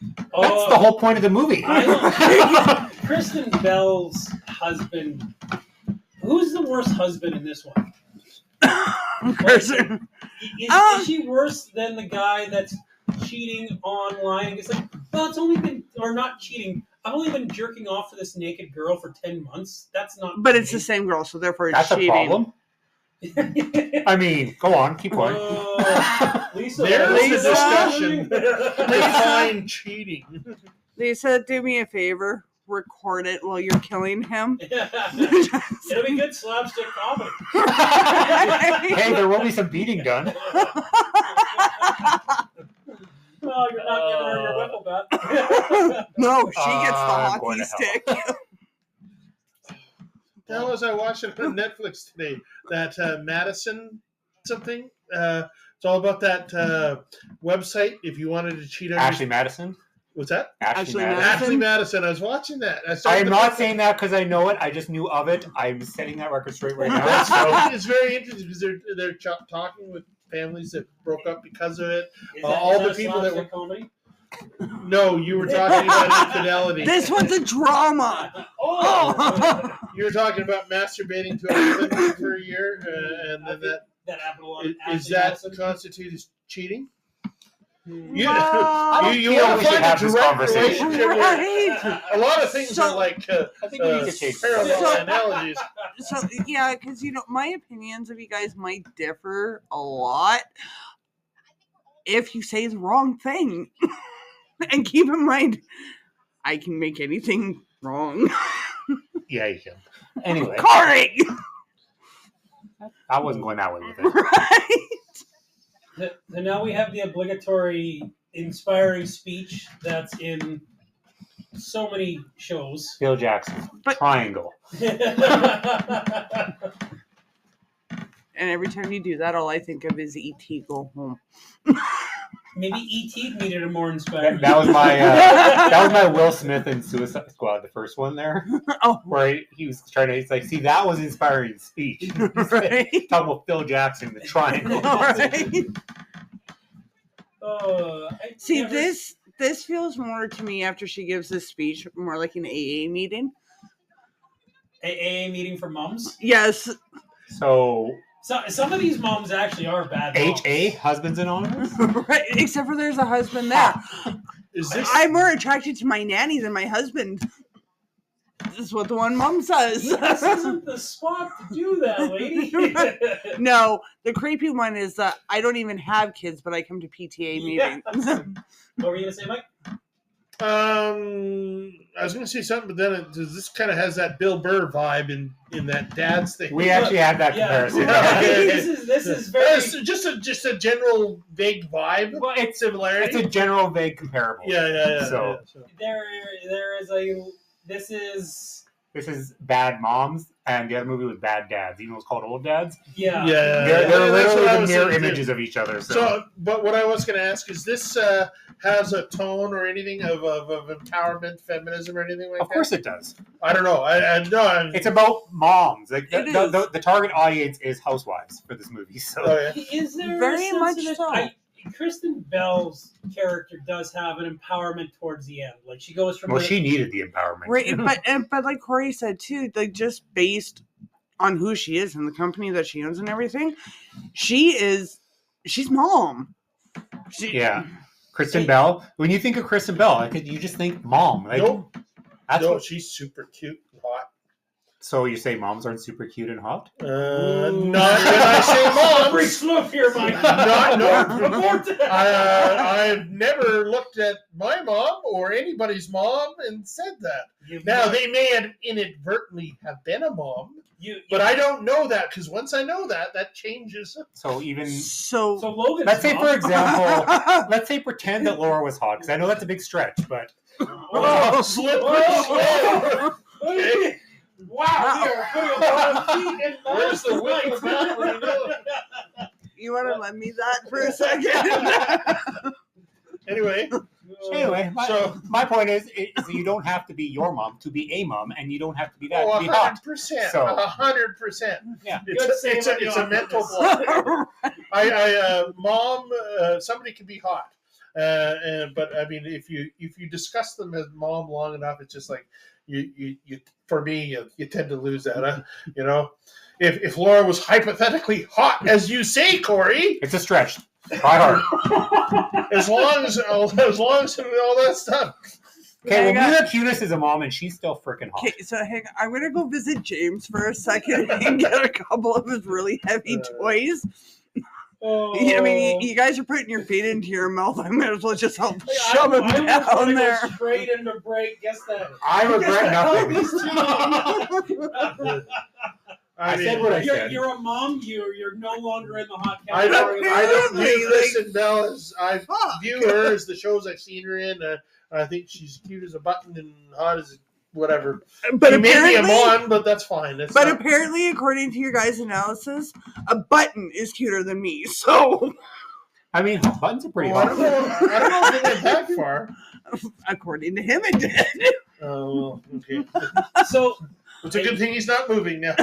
That's the whole point of the movie. I don't- Kristen Bell's husband. Who's the worst husband in this one? Person. Is she worse than the guy that's cheating online? It's like, well, it's only been, or not cheating. I've only been jerking off to this naked girl for 10 months. That's not. But it's the same girl, so therefore it's That's cheating. a problem. I mean, go on, keep going. Lisa, There's the Lisa. discussion. Define cheating. Lisa, do me a favor. Record it while you're killing him. It'll be good slapstick comedy. Hey, there will be some beating done. Well, you're not giving her your whipple bat. No, she gets the I'm going hockey to hell. stick. That was I watched it on Netflix today. That Madison something. It's all about that website. If you wanted to cheat on Ashley Madison? what's that? Ashley Madison. Madison. Ashley Madison. I was watching that. I am not saying that because I know it. I just knew of it. I'm setting that record straight right now. That's So it's very interesting because they're talking with families that broke up because of it. Is All that the people that slapstick comedy? No, you were talking about infidelity. This one's a drama. Oh! You were talking about masturbating to a woman for a year, and then That happened a lot. is Ashley that Madison. constitute as cheating? Hmm. You, Well, you feel want we to should find a have this direct conversation. relationship where Right. a lot of things So- are like I think we need to change parallel So- analogies. So yeah, because my opinions of you guys might differ a lot if you say the wrong thing. And keep in mind, I can make anything wrong. yeah, you can. Anyway, Corey, I wasn't going that way with it. right? So now we have the obligatory inspiring speech that's in so many shows. Phil Jackson. But- Triangle. And every time you do that, all I think of is E.T. Go Home. Maybe E.T. needed a more inspiring. That was my Will Smith in Suicide Squad, the first one there, Oh, where he was trying to. He's like, see, that was inspiring speech. He's right. talking about Phil Jackson, the triangle. Right. I See, never- this feels more to me after she gives this speech, more like an AA meeting. AA meeting for moms. Yes. So So some of these moms actually are bad. Moms. HA, Husbands Anonymous. Right. Except for there's a husband there. Is this I'm more attracted to my nanny than my husband. This is what the one mom says. This isn't the spot to do that, lady. No, the creepy one is that I don't even have kids, but I come to PTA meetings. What were you gonna say, Mike? I was going to say something, but then this kind of has that Bill Burr vibe in that dad's thing. We actually had that Yeah. comparison. Yeah. This is very. It's just a general vague vibe. Well, it's Similarity. a general vague comparable. Yeah. So- There is a. This is. This is Bad Moms, and the other movie was Bad Dads. Even though it's called Old Dads. Yeah. They're that's what I literally the was mirror thinking, too. images of each other. So, but what I was going to ask is this has a tone or anything of empowerment, feminism, or anything like Of course it does. that? I don't know. I know. It's about moms. Like It the target audience is housewives for this movie. So Oh, yeah. Is there Very a sense much of it- so. Kristen Bell's character does have an empowerment towards the end. Like she goes from well, the, she needed the empowerment. Right, but like Corey said too, like just based on who she is and the company that she owns and everything, she's mom. Yeah. Kristen Bell. When you think of Kristen Bell, you just think mom. Like, Nope. That's No, what, she's super cute and hot. so you say moms aren't super cute and hot? Not when I say Free moms. slope here, Mike. No. Abort that. I've never looked at my mom or anybody's mom and said that. You've Now, never- they may have inadvertently have been a mom, you, but I don't know that because once I know that changes. So even so So Logan's let's say, mom- for example, let's say pretend that Laura was hot because I know that's a big stretch, but Oh, slippery slope. Okay. Wow, we are putting a lot of feet in Where's the whip of that when you know it? you want to lend me that for a second? Anyway, anyway, So- my point is you don't have to be your mom to be a mom, and you don't have to be that oh, to be hot. 100%. So- 100%. Yeah. Good save on It's the a mental awkwardness. block. Mom, somebody can be hot, but I mean, if you discuss them as mom long enough, it's just like you for me, you tend to lose that. You know, if Laura was hypothetically hot, as you say, Corey, It's a stretch. Try hard. as long as all that stuff. Okay, well, Mila Kunis is a mom, and she's still freaking hot. Okay, so hang on. I'm gonna go visit James for a second and get a couple of his really heavy toys. Oh. I mean, you guys are putting your feet into your mouth. I might as well just help shove them I was down gonna there. go straight into break. Guess that. I regret nothing. I said what I said. You're a mom. You're no longer in the hot I category. don't Apparently, listen, Belle. I Fuck. view her as the shows I've seen her in. I think she's cute as a button and hot as whatever. But She may be a apparently, mon, but that's fine. That's but not- apparently, according to your guys' analysis, a button is cuter than me. So, I mean, buttons are pretty I hot. don't know if it went that far. according to him, it did. Oh, okay. So It's a good thing he's not moving now.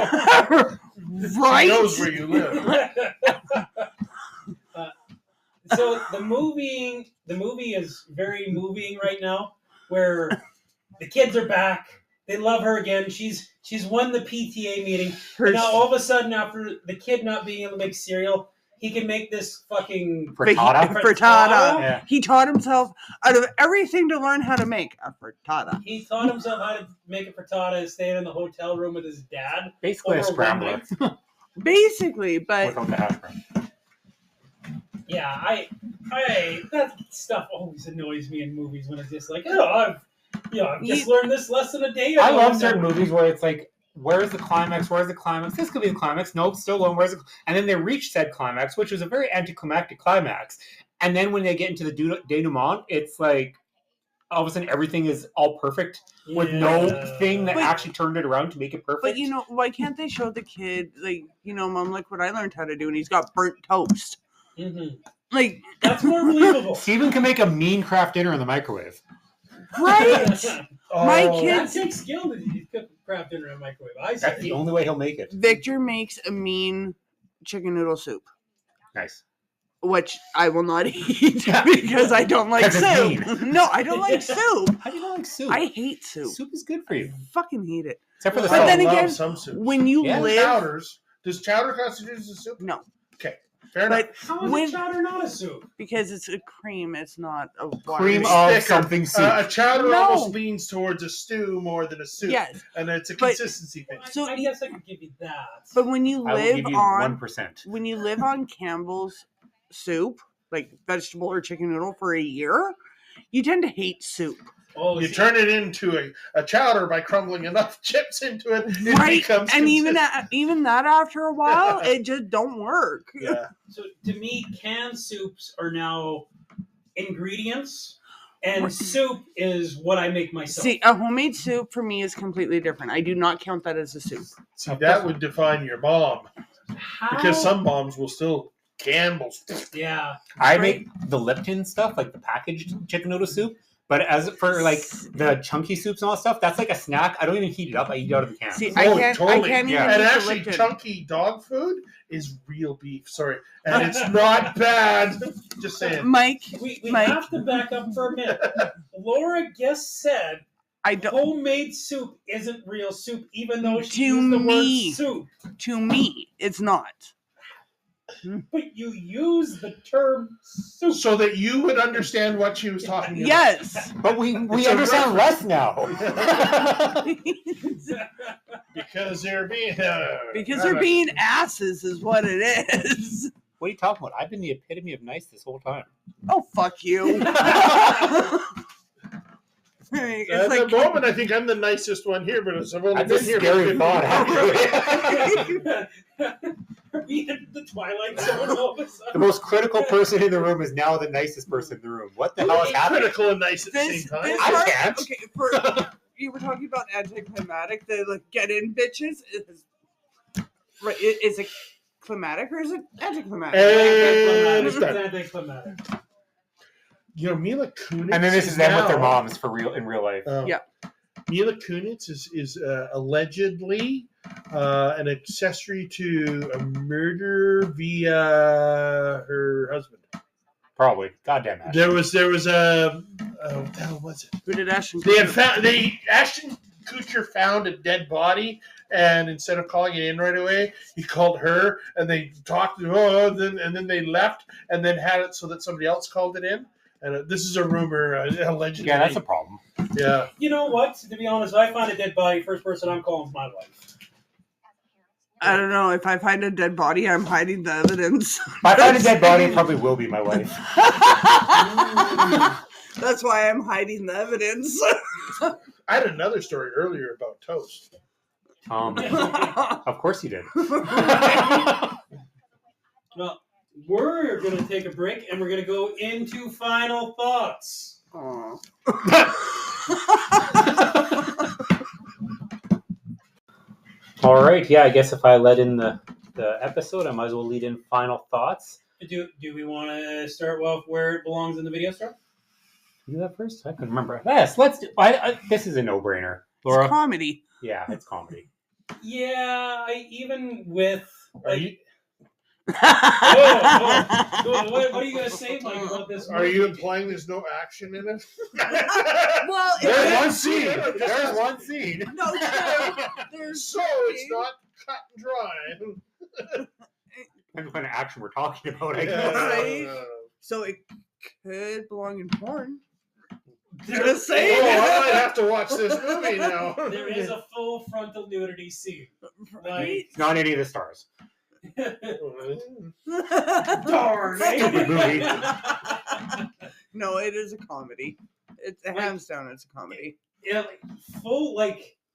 Right? He knows where you live. So the movie is very moving right now, where the kids are back. They love her again. She's won the PTA meeting. Her- And now all of a sudden, after the kid not being able to make cereal, he can make this fucking Frittata? frittata. Yeah. He taught himself out of everything to learn how to make a frittata. He taught himself how to make a frittata, staying in the hotel room with his dad. Basically a Over scrambler Basically, but without the hash brown. Yeah, I that stuff always annoys me in movies when it's just like, oh, I've just learned this lesson a day ago. I love certain movies where it's like, where's the climax? Where's the climax? This could be the climax. Nope, still going. Where's the? And then they reach said climax, which was a very anticlimactic climax. And then when they get into the denouement, it's like all of a sudden everything is all perfect with no thing that But- actually turned it around to make it perfect. but you know, why can't they show the kid like, Mom, look what I learned how to do, and he's got burnt toast. Mhm. Like, That's more believable. Steven can make a mean craft dinner in the microwave. right? My Oh, kid- That takes skill to cook crab dinner in a microwave. I That's say. the only way he'll make it. Victor makes a mean chicken noodle soup, Nice. which I will not eat because I don't like 'Cause it's soup. No, I don't like soup. How do you not like soup? I hate soup. Soup is good for you. Fucking hate it. Except for the But salt. then I love again, some soups. When you Yeah. live, Chowders. Does chowder constitute as a soup? no, Fair enough. but How is when a chowder not a soup? because it's a cream, it's not a water. Cream It's of thicker. something soup. A chowder No. almost leans towards a stew more than a soup. Yes, And it's a But- consistency thing. So- I guess I could give you that. but when you I will live give you on 1%. when you live on Campbell's soup, like vegetable or chicken noodle for a year, you tend to hate soup. Oh, You see, turn it into a chowder by crumbling enough chips into it. It Right, becomes and even consistent. even that after a while, it just don't work. Yeah. So to me, canned soups are now ingredients, and soup is what I make myself. See, a homemade soup for me is completely different. I do not count that as a soup. See, that would define your mom. How? Because some moms will still Campbell's. Yeah. I make the Lipton stuff, like the packaged chicken noodle soup. But as for like the chunky soups and all that stuff, that's like a snack. I don't even heat it up. I eat it out of the can. See, Oh, I can't totally. even Yeah. And eat the actually, Lipton. chunky dog food is real beef. Sorry. And it's not bad. Just saying. Mike, We Mike. have to back up for a minute. Laura just said I don't. homemade soup isn't real soup, even though she To used the me. word soup. To me, it's not. But you use the term soup. So that you would understand what she was talking about. Yes. But we It's a understand less now. Because they're being. Because they're being asses, is what it is. What are you talking about? I've been the epitome of nice this whole time. Oh, fuck you. It's At like, the moment, I think I'm the nicest one here, but I've only That's a been here. scary for thought, 15 actually. We entered the twilight zone all of a The sudden. most critical person in the room is now the nicest person in the room. What the hell is happening? Critical and nice at the this, same time. this I part, can't. okay, you were talking about anticlimactic, the like get in bitches. Right, is it climatic or is it anticlimactic? And it's It's done. anticlimactic. You know, Mila Kunis. And then this is them with their now- moms for real in real life. Yeah. Mila Kunis is allegedly an accessory to a murder via her husband. Probably. Goddamn it. There was a what the hell was it? Who did Ashton? They had found Ashton Kuchar found a dead body, and instead of calling it in right away, he called her, and they talked, and then they left, and then had it so that somebody else called it in. And this is a rumor, allegedly. Yeah, that's a problem. Yeah. You know what? To be honest, if I find a dead body, first person I'm calling is my wife. I don't know. If I find a dead body, I'm hiding the evidence. If I find a dead body, it probably will be my wife. That's why I'm hiding the evidence. I had another story earlier about toast. Of course you did. Well, we're going to take a break, and we're going to go into final thoughts. Aw. All right, yeah, I guess if I let in the episode, I might as well lead in final thoughts. Do we want to start with where it belongs in the video store? You do that first? I couldn't remember. Yes, let's do. This is a no-brainer, Laura. It's comedy. Yeah, it's comedy. Yeah, even with. Are you What are you going to say, Mike, about this? are you implying there's no action in it? Well, There's it- one scene. There's one scene. No, there's So it's not cut and dry. Depends what kind of action we're talking about, I Yeah. guess. Right. So it could belong in porn. There- Just Oh, saying. I might have to watch this movie now. There is a full frontal nudity scene. Right? Not any of the stars. Darn, eh? Stupid movie. No, it is a comedy. It's hands down. It's a comedy. Yeah, like, full,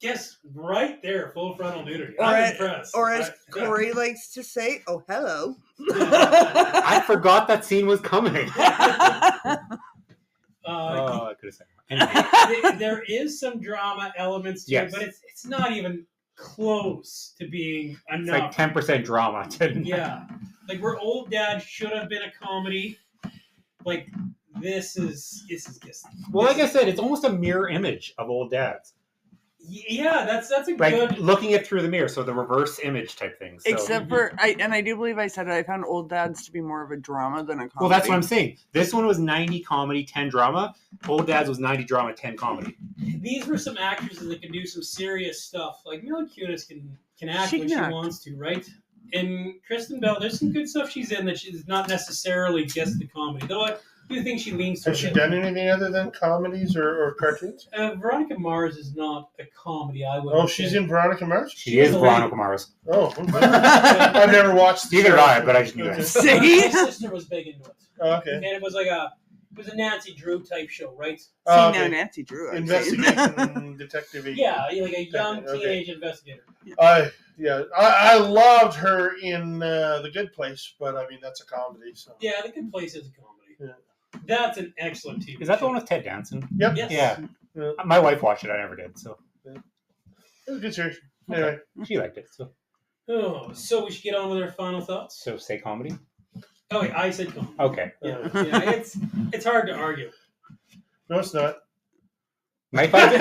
guess right there, full frontal nudity. Or I'm as- impressed. Or as Corey likes to say, "Oh, hello." I forgot that scene was coming. I could have said that. Anyway, there is some drama elements to Yes. it, but it's not even close to being it's enough. like 10% drama. Yeah, like where Old Dad should have been a comedy. Like this is just. Well, like I said, it's almost a mirror image of Old Dad's. Yeah, that's a Like good. looking it through the mirror, so the reverse image type thing. So. Except for I do believe I said it. I found Old Dads to be more of a drama than a comedy. Well, that's what I'm saying. This one was 90 comedy, 10 drama. Old Dad's was 90 drama, 10 comedy. These were some actresses that can do some serious stuff. Like Mila Kunis can act She when can she act. wants to, right? And Kristen Bell, there's some good stuff she's in that she's not necessarily just the comedy. Though I do think she leans Has towards she it. done anything other than comedies or cartoons? Veronica Mars is not a comedy. I would. Oh, she's in Veronica Mars? She is was a Veronica Mars. Oh, okay. I've never watched the Neither show. did I, but I just knew that. My See? sister was big into it, Oh, okay. and it was like a Nancy Drew type show, right? See, Oh, now okay. Nancy Drew. I'm saying. Investigation detective. Yeah, like a young Okay. teenage investigator. I loved her in The Good Place, but I mean that's a comedy. So Yeah, The Good Place is a comedy. Yeah. That's an excellent TV. Is that the show. one with Ted Danson? yep, Yes. Yeah. Yeah. My wife watched it. I never did, so it was a good series. Anyway, she liked it. So, Oh, so we should get on with our final thoughts. so say comedy. Oh, wait, I said comedy. Okay. Yeah, it's hard to argue. no, it's not. Mike finds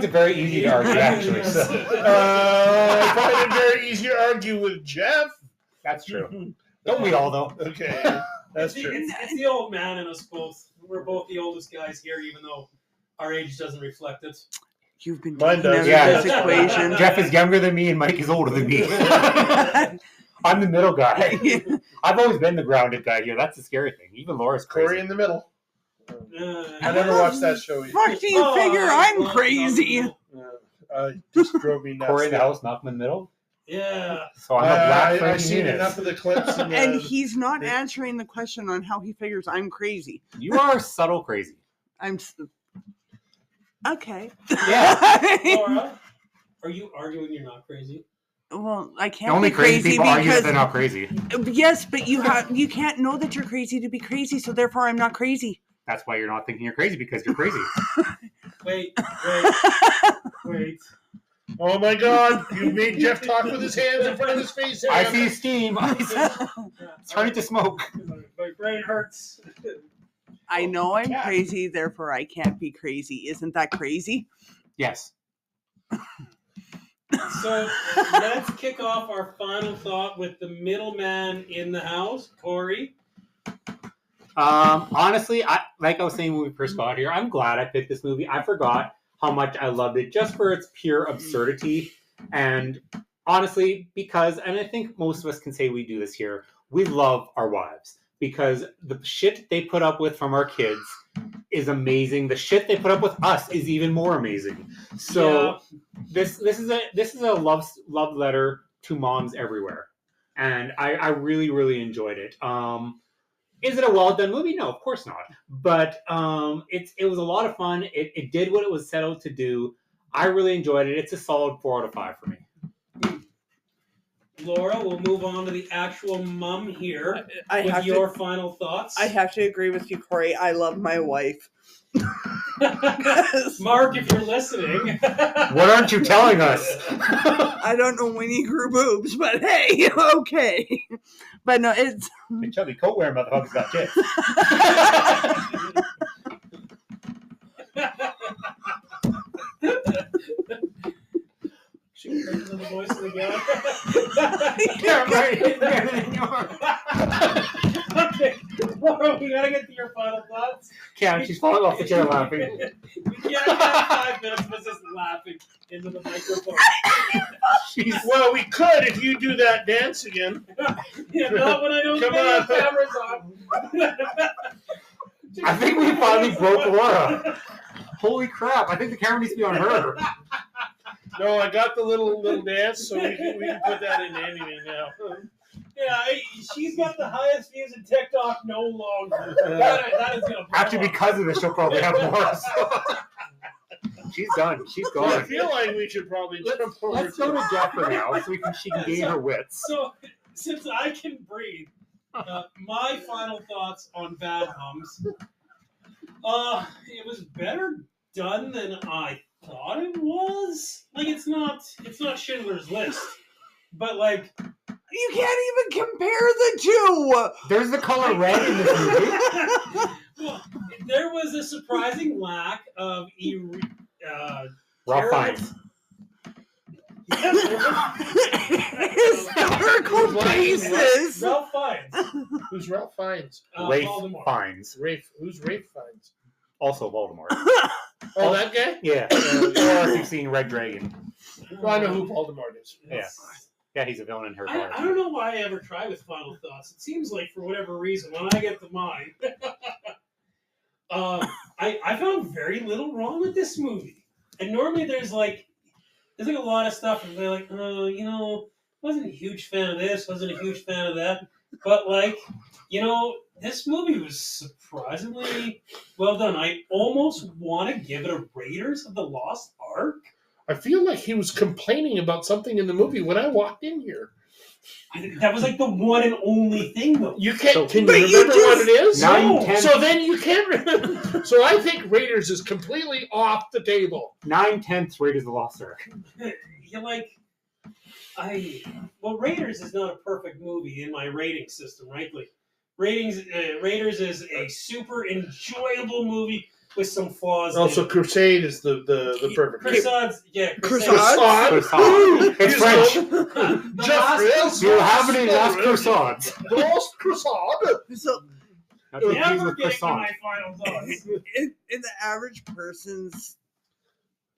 it very easy to argue, actually. So. I find it very easy to argue with Jeff. That's true. Don't we all, though? Okay, that's true. It's the old man in us both. We're both the oldest guys here, even though our age doesn't reflect it. You've been Mine taken out does. of Yeah. this equation. Jeff is younger than me, and Mike is older than me. I'm the middle guy. I've always been the grounded guy here. That's the scary thing. Even Laura's crazy. Corey in the middle. Uh, I never watched that show either. Fuck do you Oh, figure I I'm love crazy? Just drove me nuts. Corey in the house, Malcolm in the middle. Yeah. So I'm a black I Frankie seen Muniz. enough of the clips. And he's not they- answering the question on how he figures I'm crazy. You are subtle crazy. I'm okay. Yeah. Laura, are you arguing you're not crazy? Well, I can't Only be crazy crazy people argue that because they're not crazy. yes, but you can't know that you're crazy to be crazy, so therefore I'm not crazy. That's why you're not thinking you're crazy, because you're crazy. Wait. Oh my God! You made Jeff talk with his hands in front of his face. I see steam. It's turning to smoke. My brain hurts. I know I'm Yeah. crazy, therefore I can't be crazy. Isn't that crazy? Yes. So let's kick off our final thought with the middleman in the house, Corey. Honestly, like I was saying when we first got here, I'm glad I picked this movie. I forgot how much I loved it just for its pure absurdity. And honestly, and I think most of us can say we do this here, we love our wives because the shit they put up with from our kids is amazing. The shit they put up with us is even more amazing. So this is a love letter to moms everywhere, and I really really enjoyed it. Is it a well done movie? No, of course not. But it was a lot of fun. It did what it was set out to do. I really enjoyed it. It's a solid 4 out of 5 for me. Laura, we'll move on to the actual mum here with your final thoughts. I have to agree with you, Corey. I love my wife. Mark, if you're listening. What aren't you telling us? I don't know when he grew boobs, but hey, okay. But no, it's... The chubby coat wearing motherfucker's got tits. She brings in the voice of the guy. Yeah, right. It's better than yours. Okay, Laura, we gotta get to your final thoughts. Cam, she's falling off the chair laughing. We can't have 5 minutes of us just laughing into the microphone. Well, we could if you do that dance again. Yeah, not when I don't Come get on. the cameras on. I think we finally broke Laura. Holy crap, I think the camera needs to be on her. No, I got the little dance, so we can put that in anything now. Yeah, she's got the highest views in TikTok no longer. That is gonna blow Actually, up. because of this, she'll probably have more. So. She's done. She's So I gone. feel like we should probably jump over Let's go to Jeff for now, so she can gain her wits. So, since I can breathe, my final thoughts on Bad Mums. It was better done than I thought it was. Like, it's not Schindler's List, but like, You can't even compare the two. There's the color red in this movie. well, there was a surprising lack of Ralph Fiennes. Historical basis. Ralph Fiennes. Who's Ralph Fiennes? Rafe Voldemort. Fiennes. Who's Rafe Fiennes? Also Voldemort. Oh, that guy? Yeah. Or if you've seen Red Dragon. Well, I know who Voldemort is. Yeah. Yeah, he's a villain in Harry Potter. I don't know why I ever try with final thoughts. It seems like for whatever reason, when I get to mine, I found very little wrong with this movie. And normally there's like a lot of stuff, and they're like, oh, wasn't a huge fan of this, wasn't a huge fan of that. But like, this movie was surprisingly well done. I almost want to give it a Raiders of the Lost Ark. I feel like he was complaining about something in the movie when I walked in here. That was like the one and only thing, though. You can't. Can you But you remember what it is? Now No. you can. So then you can't remember. So I think Raiders is completely off the table. 9/10 Raiders of the Lost Ark. You're like, Raiders is not a perfect movie in my rating system, right? Like, Raiders is a super enjoyable movie with some flaws. Also, Crusade is the perfect. Croissants, yeah, Croissants? Croissant. It's French. Just Do you have any last croissants? Lost croissant. So, Not confused Never with getting to croissant. my final thoughts. in the average person's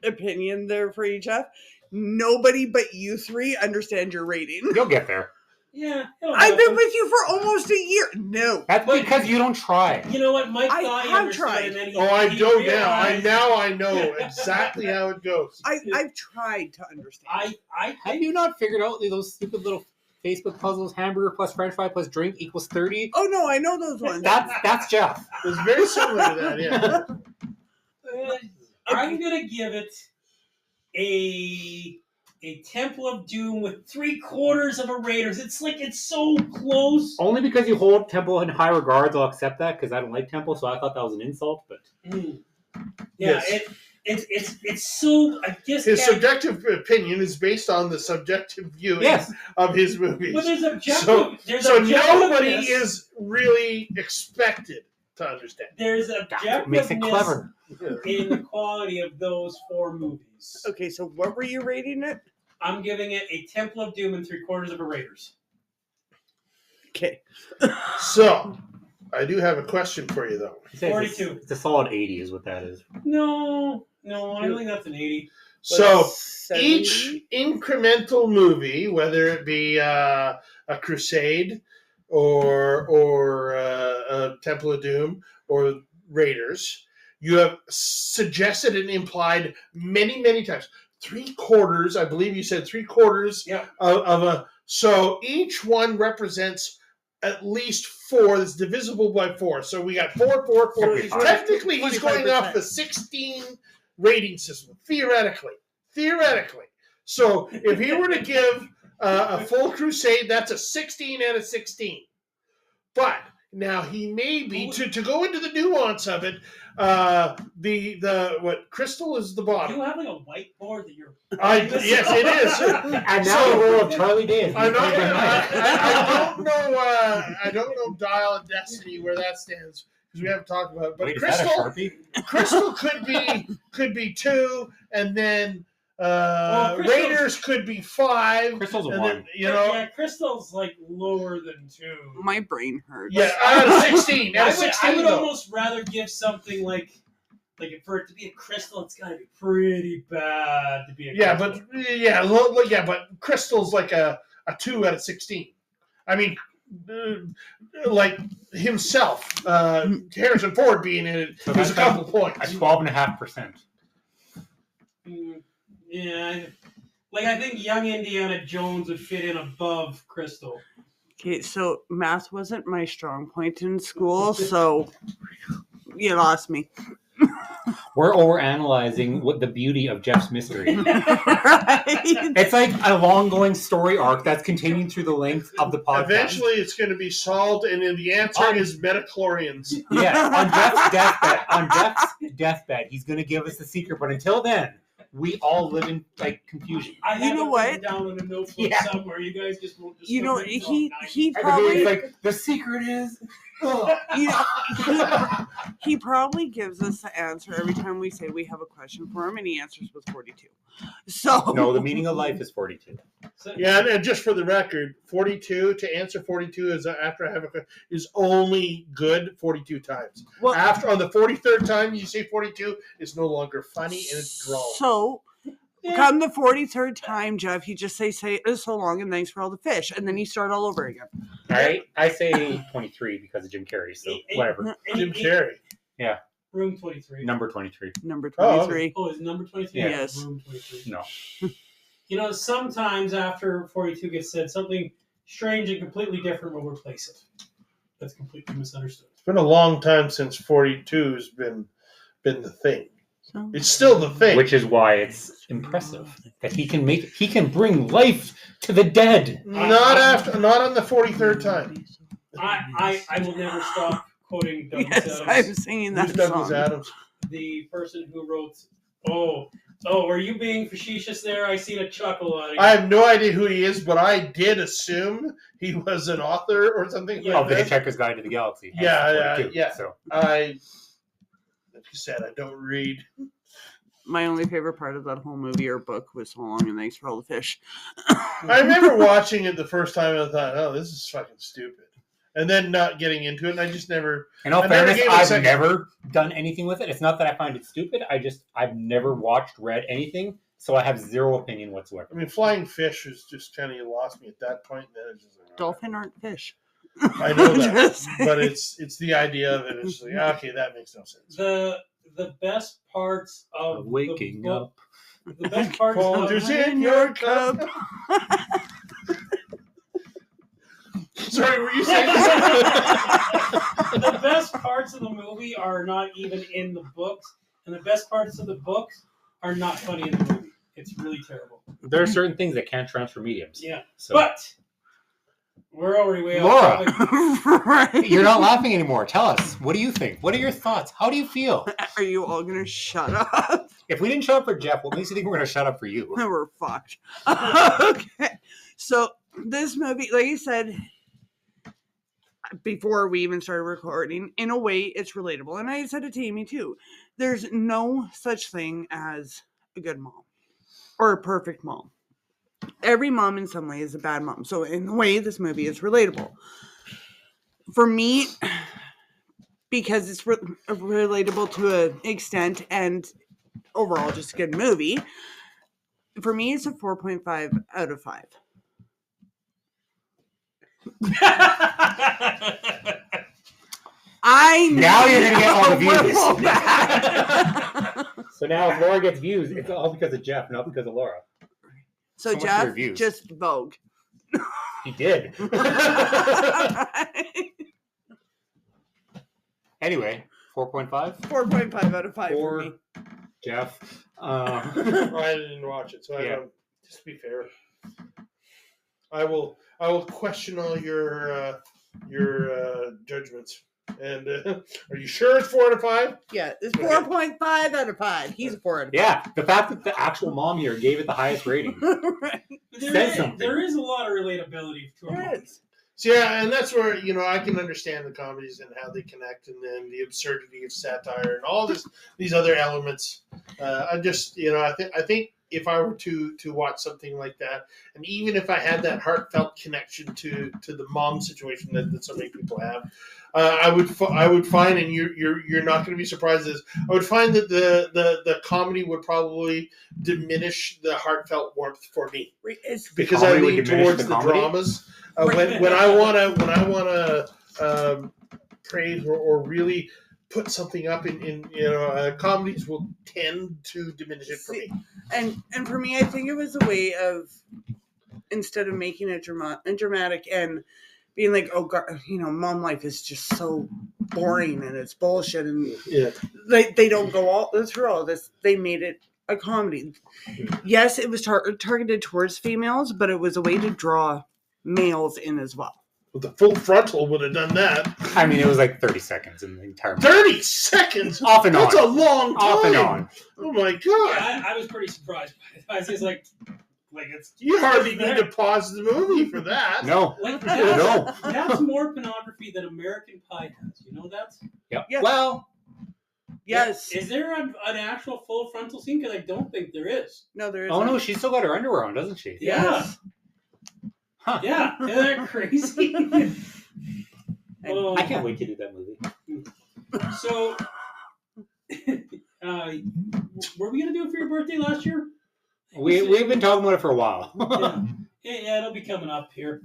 opinion there for you, Jeff, nobody but you three understand your rating. You'll get there. Yeah, it'll I've been happen. with you for almost a year. No. That's because you don't try. You know what, Mike I thought he have understood, tried. and then he, Oh, I he know realized, now. I know exactly how it goes. I've tried to understand. I Have you not figured out those stupid little Facebook puzzles? Hamburger plus French fry plus drink equals 30. Oh no, I know those ones. That's Jeff. It was very similar to that. Yeah. I'm gonna give it a Temple of Doom with 3/4 of a Raiders. It's so close. Only because you hold Temple in high regards, I'll accept that because I don't like Temple, so I thought that was an insult. But Yeah, Yes. it's so. I guess His subjective opinion is based on the subjective viewing yes, of his movies. But there's objective. So- there's So objectiveness. nobody is really expected to understand. There's that's what makes it objectiveness clever. in the quality of those 4 movies. Okay, so what were you rating it? I'm giving it a Temple of Doom and 3/4 of a Raiders. Okay. So, I do have a question for you, though. He says 42. It's a solid 80 is what that is. No, I don't think that's an 80. So 70? each incremental movie, whether it be a Crusade or a Temple of Doom or Raiders, you have suggested and implied many, many times. 3/4, I believe you said 3/4 Yeah. of a. So each one represents at least 4 that's divisible by 4. So we got 4, 4, 4. 75. Technically, he's going 25%. off the 16 rating system, theoretically. So if he were to give a full Crusade, that's a 16 out of 16. But now he may be, to go into the nuance of it, the what Crystal is the bottom. You have like a whiteboard that you're. Yes, it is. And now the role of Charlie Day. is I'm not, played by Mike. I don't know Dial and Destiny where that stands because we haven't talked about it. But Wait, is that a Sharpie? Crystal could be 2, and then Crystal's- Raiders could be 5. Crystal's a and 1. then, you know, Yeah, Crystal's like lower than 2. My brain hurts. yeah, out of 16. Out I of would, 16, I would though. almost rather give something like for it to be a Crystal, it's gotta be pretty bad to be a Yeah, Crystal. but Crystal's like a 2 out of 16. I mean, like himself, Harrison Ford being in it, So there's a that's couple points. At 12.5%. Yeah, I think young Indiana Jones would fit in above Crystal. Okay, so math wasn't my strong point in school, so you lost me. We're overanalyzing what the beauty of Jeff's mystery. Right? It's like a long-going story arc that's continuing through the length of the podcast. Eventually, it's going to be solved, and then the answer is metachlorians. Yeah, on Jeff's deathbed. On Jeff's deathbed, he's going to give us the secret. But until then, we all live in confusion. I You have know it what? written down on a notebook Yeah. somewhere. You guys just won't just. You know, remember it he all he night. Everybody's probably like, the secret is. Ugh. you know, he probably gives us the answer every time we say we have a question for him, and he answers with 42. So No, the meaning of life is 42. So- Yeah, and just for the record, 42 to answer 42 is after I have a question is only good 42 times. well, After on the 43rd time you say 42, it's no longer funny and it's droll. so Yeah. come the 43rd time, Jeff, he just say so long and thanks for all the fish, and then you start all over again. I say 23 because of Jim Carrey, so whatever. Jim Carrey. Room 23. Number 23. Number Oh, 23. Oh, is it number 23? Yeah. Yes. Room 23. No. You know, sometimes after 42 gets said, something strange and completely different will replace it. That's completely misunderstood. It's been a long time since 42 has been the thing. So, It's still the thing. Which is why it's impressive that he can bring life to the dead. not on the 43rd time. I will never stop quoting Douglas yes, I'm Adams, singing Who's that Douglas song. Adams? the person who wrote, oh, are you being facetious there? I seen a chuckle out of you. I have no idea who he is, but I did assume he was an author or something Yeah, like Of the that. Hitchhiker's Guide to the Galaxy. Yeah, 42, yeah. So Like you said, I don't read. My only favorite part of that whole movie or book was so long and thanks for all the fish. I remember watching it the first time and I thought, oh, this is fucking stupid. And then not getting into it, and I just never. in all I never fairness, gave it a I've second. never done anything with it. It's not that I find it stupid. I've never watched, read anything, so I have zero opinion whatsoever. I mean, flying fish is just kind of lost me at that point. And then it's just like, Dolphin aren't fish. I know that, Just- but it's the idea of it. It's like, okay, that makes no sense. The best parts of Waking the book, up. the best parts of Folgers in your cup. Sorry, were you saying something? the best parts of the movie are not even in the books, and the best parts of the books are not funny in the movie. It's really terrible. There are certain things that can't transfer mediums. Yeah, So but we're already way Laura. off topic. Right. you're not laughing anymore. Tell us. What do you think? What are your thoughts? How do you feel? Are you all gonna shut up? If we didn't shut up for Jeff, what makes you think we're going to shut up for you? We're fucked. Okay. So this movie, like you said before we even started recording, in a way it's relatable. And I said it to Amy too. There's no such thing as a good mom or a perfect mom. Every mom in some way is a bad mom. So in a way, this movie is relatable. For me, because it's relatable to an extent and overall just a good movie. For me, it's a 4.5 out of 5. I Now you're gonna get all the We're views. both bad. So now if Laura gets views, it's all because of Jeff, not because of Laura. So So much for Jeff, reviews. just Vogue. He did. Anyway, 4.5 4.5 out of 5 for for me. Jeff. I didn't watch it, so I Yeah. don't. Just to be fair, I will question all your judgments. And are you sure it's 4 out of 5? Yeah, it's 4.5 out of 5. He's a 4 out of 5. Yeah, the fact that the actual mom here gave it the highest rating. Right. Says something. There is a lot of relatability to There it. is. So yeah, and that's where I can understand the comedies and how they connect, and then the absurdity of satire and all these other elements. I just I think if I were to watch something like that, and even if I had that heartfelt connection to the mom situation that so many people have, I would find, and you're not going to be surprised at this, I would find that the comedy would probably diminish the heartfelt warmth for me, because I lean towards the dramas. When I wanna praise or really put something up in comedies will tend to diminish it for me. And for me, I think it was a way of, instead of making it dramatic and being like, oh God, mom life is just so boring and it's bullshit, and they don't go all through all this. They made it a comedy. Yes, it was targeted towards females, but it was a way to draw males in as well. Well, the Full Frontal would have done that. I mean, it was like 30 seconds in the entire movie. 30 seconds? Off and on. That's a long time. Off and on. Oh my God. Yeah, I was pretty surprised by it. I was just like it's. You hardly need to pause the movie for that. No. Like No. that's more pornography than American Pie has. You know that? Yep. Yes. Well, Yes. Is there an actual full frontal scene? Because I don't think there is. No, there is. oh no, she's still got her underwear on, doesn't she? Yes. Huh. Yeah. Isn't that crazy? I can't wait to do that movie. So, were we gonna do it for your birthday last year? We've been talking about it for a while. Yeah, it'll be coming up here.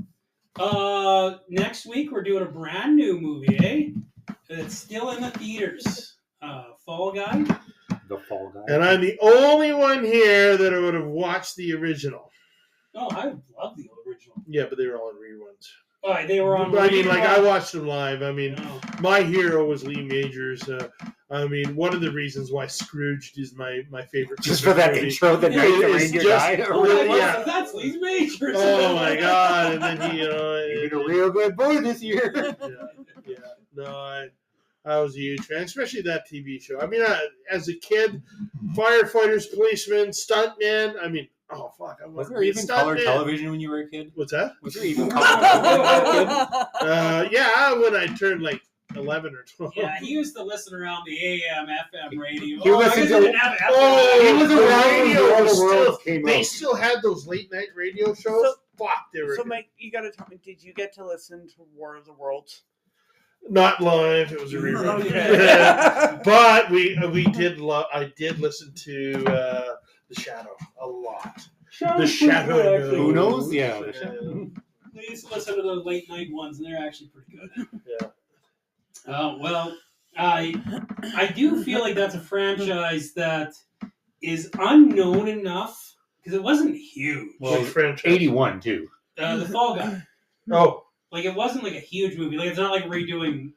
Next week we're doing a brand new movie, It's still in the theaters. Fall Guy. The Fall Guy. And I'm the only one here that would have watched the original. Oh, I love the original. Yeah, but they were all in reruns. Oh, they were on. I mean, like, I watched them live. I mean, No. my hero was Lee Majors. I mean, one of the reasons why Scrooged is my favorite. Just for that movie. intro, the night the It's reindeer just- died. Oh, yeah. that's Lee Majors. Oh my God! And then he, You've been a real good boy this year. yeah. No, I was a huge fan, especially that TV show. I mean, as a kid, firefighters, policemen, stuntmen. I mean, oh fuck! I Was there even color television when you were a kid? What's that? Was there even color television when you were a kid? Yeah, when I turned like 11 or 12. Yeah, he used to listen around the AM, FM radio. He listened to- didn't have FM. Oh, He was the around when radio War of was the Worlds still. came They out. still had those late night radio shows. Fuck, they were So, good. Mike, you got to tell me, did you get to listen to War of the Worlds? Not live. It was a rerun. Okay. But we did. I did listen to The Shadow a lot. The Shadow. Who knows? Yeah. They used to listen to those late night ones, and they're actually pretty good. Yeah. Well, I do feel like that's a franchise that is unknown enough because it wasn't huge. Well, Big franchise. 81 too. The Fall Guy, Oh, like it wasn't like a huge movie. Like it's not like redoing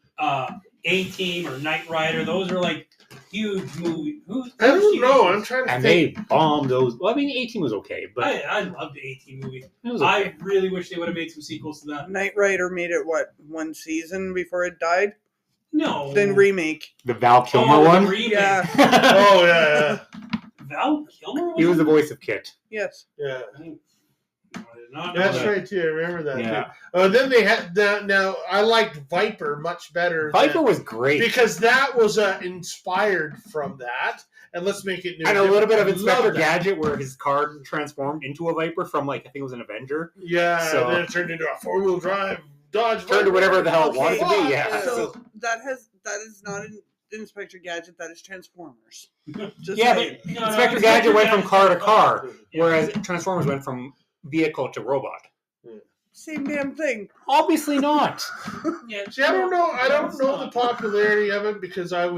A-Team or Knight Rider. Those are like huge movies. I don't know. I'm trying to And think. they bombed those. Well, I mean, 18 was okay, but I loved the A-Team movie. it was okay. I really wish they would have made some sequels to that. Knight Rider made it, what, one season before it died? No. Then remake. The Val Kilmer the one. remake. Yeah. Oh yeah, Val Kilmer. He was the voice of Kit. Yes. yeah. I did not know That's that. right too. I remember that. Yeah. Too. Then they had now. I liked Viper much better. Viper was great. because that was inspired from that. And let's make it new. And a little bit of I Inspector love that. Gadget where his car transformed into a Viper from, like, I think it was an Avenger. Yeah, So- and then it turned into a 4-wheel drive Dodge. Turned to whatever the hell it Okay. wanted to be, yeah. So that has that is not an Inspector Gadget. That is Transformers. Just Yeah, saying. but No, Inspector no, Gadget went from Gadget's car to a car, Yeah. whereas Transformers went from vehicle to robot. Same damn thing. Obviously not. Yeah, See, I don't know. I no, don't it's know the not. popularity of it because it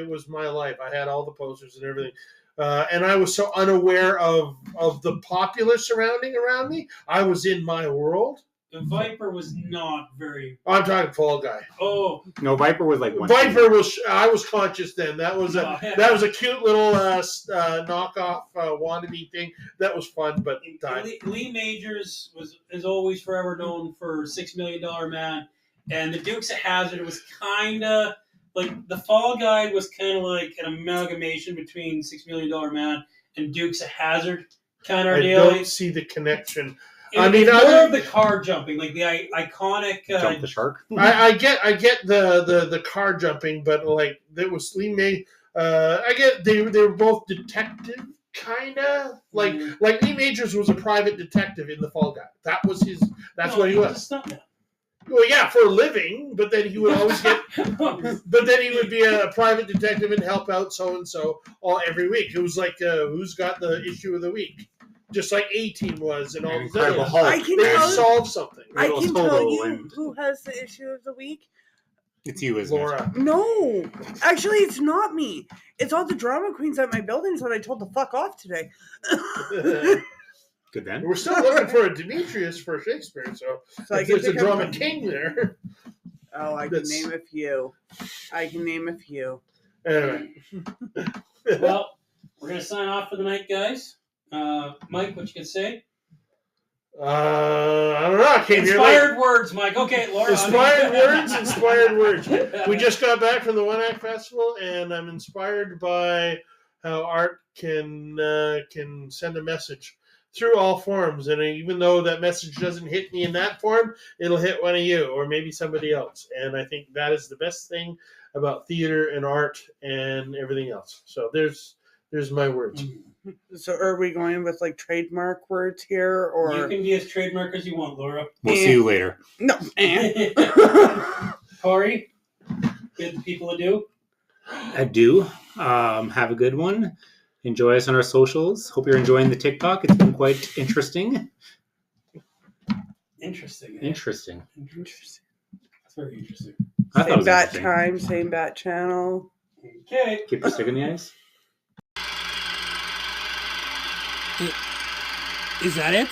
was my life. I had all the posters and everything, and I was so unaware of the popular surrounding around me. I was in my world. The Viper was not very. I'm talking Fall Guy. Oh, No, Viper was like one. Viper was. I was conscious then. That was No. a cute little knockoff wannabe thing. That was fun, but died. Lee Majors is always forever known for $6 Million Man, and the Dukes of Hazzard was kind of like the Fall Guy was kind of like an amalgamation between $6 Million Man and Dukes of Hazzard kind of I deal. don't see the connection. I mean, more of the car jumping, like the iconic. Jump the shark. I get the car jumping, but like there was Lee May. I get they were both detective kind of like Lee Majors was a private detective in the Fall Guy. That was his. That's what he was. Well, yeah, for a living, but then he would always get. But then he would be a private detective and help out so and so all every week. It was like who's got the issue of the week, just like A-Team was and all these other Incredible ones. Hulk. I can They tell- solved something. I Little can Toto tell you and- who has the issue of the week. It's you, isn't Laura. No, actually, it's not me. It's all the drama queens at my buildings that I told to fuck off today. it? Good then. We're still looking for a Demetrius for Shakespeare, so So I if can there's a pick up- drama king there. Oh, I can That's- name a few. I can name a few. Anyway. Well, we're gonna sign off for the night, guys. Mike, what you can say? I don't know. I came here late. Inspired words, Mike. Okay, Laura. Inspired words. We just got back from the One Act Festival, and I'm inspired by how art can send a message through all forms. And even though that message doesn't hit me in that form, it'll hit one of you or maybe somebody else. And I think that is the best thing about theater and art and everything else. So there's my words. So are we going with like trademark words here, You or can be as trademark as you want, Laura. We'll see you later. no? Corey, bid the people adieu. Adieu. Have a good one. Enjoy us on our socials. Hope you're enjoying the TikTok. It's been quite interesting. Interesting. eh? Interesting. Interesting. That's very interesting. I thought it Same was bat interesting. time, same bat channel. Okay. Keep your stick in the ice. Is that it?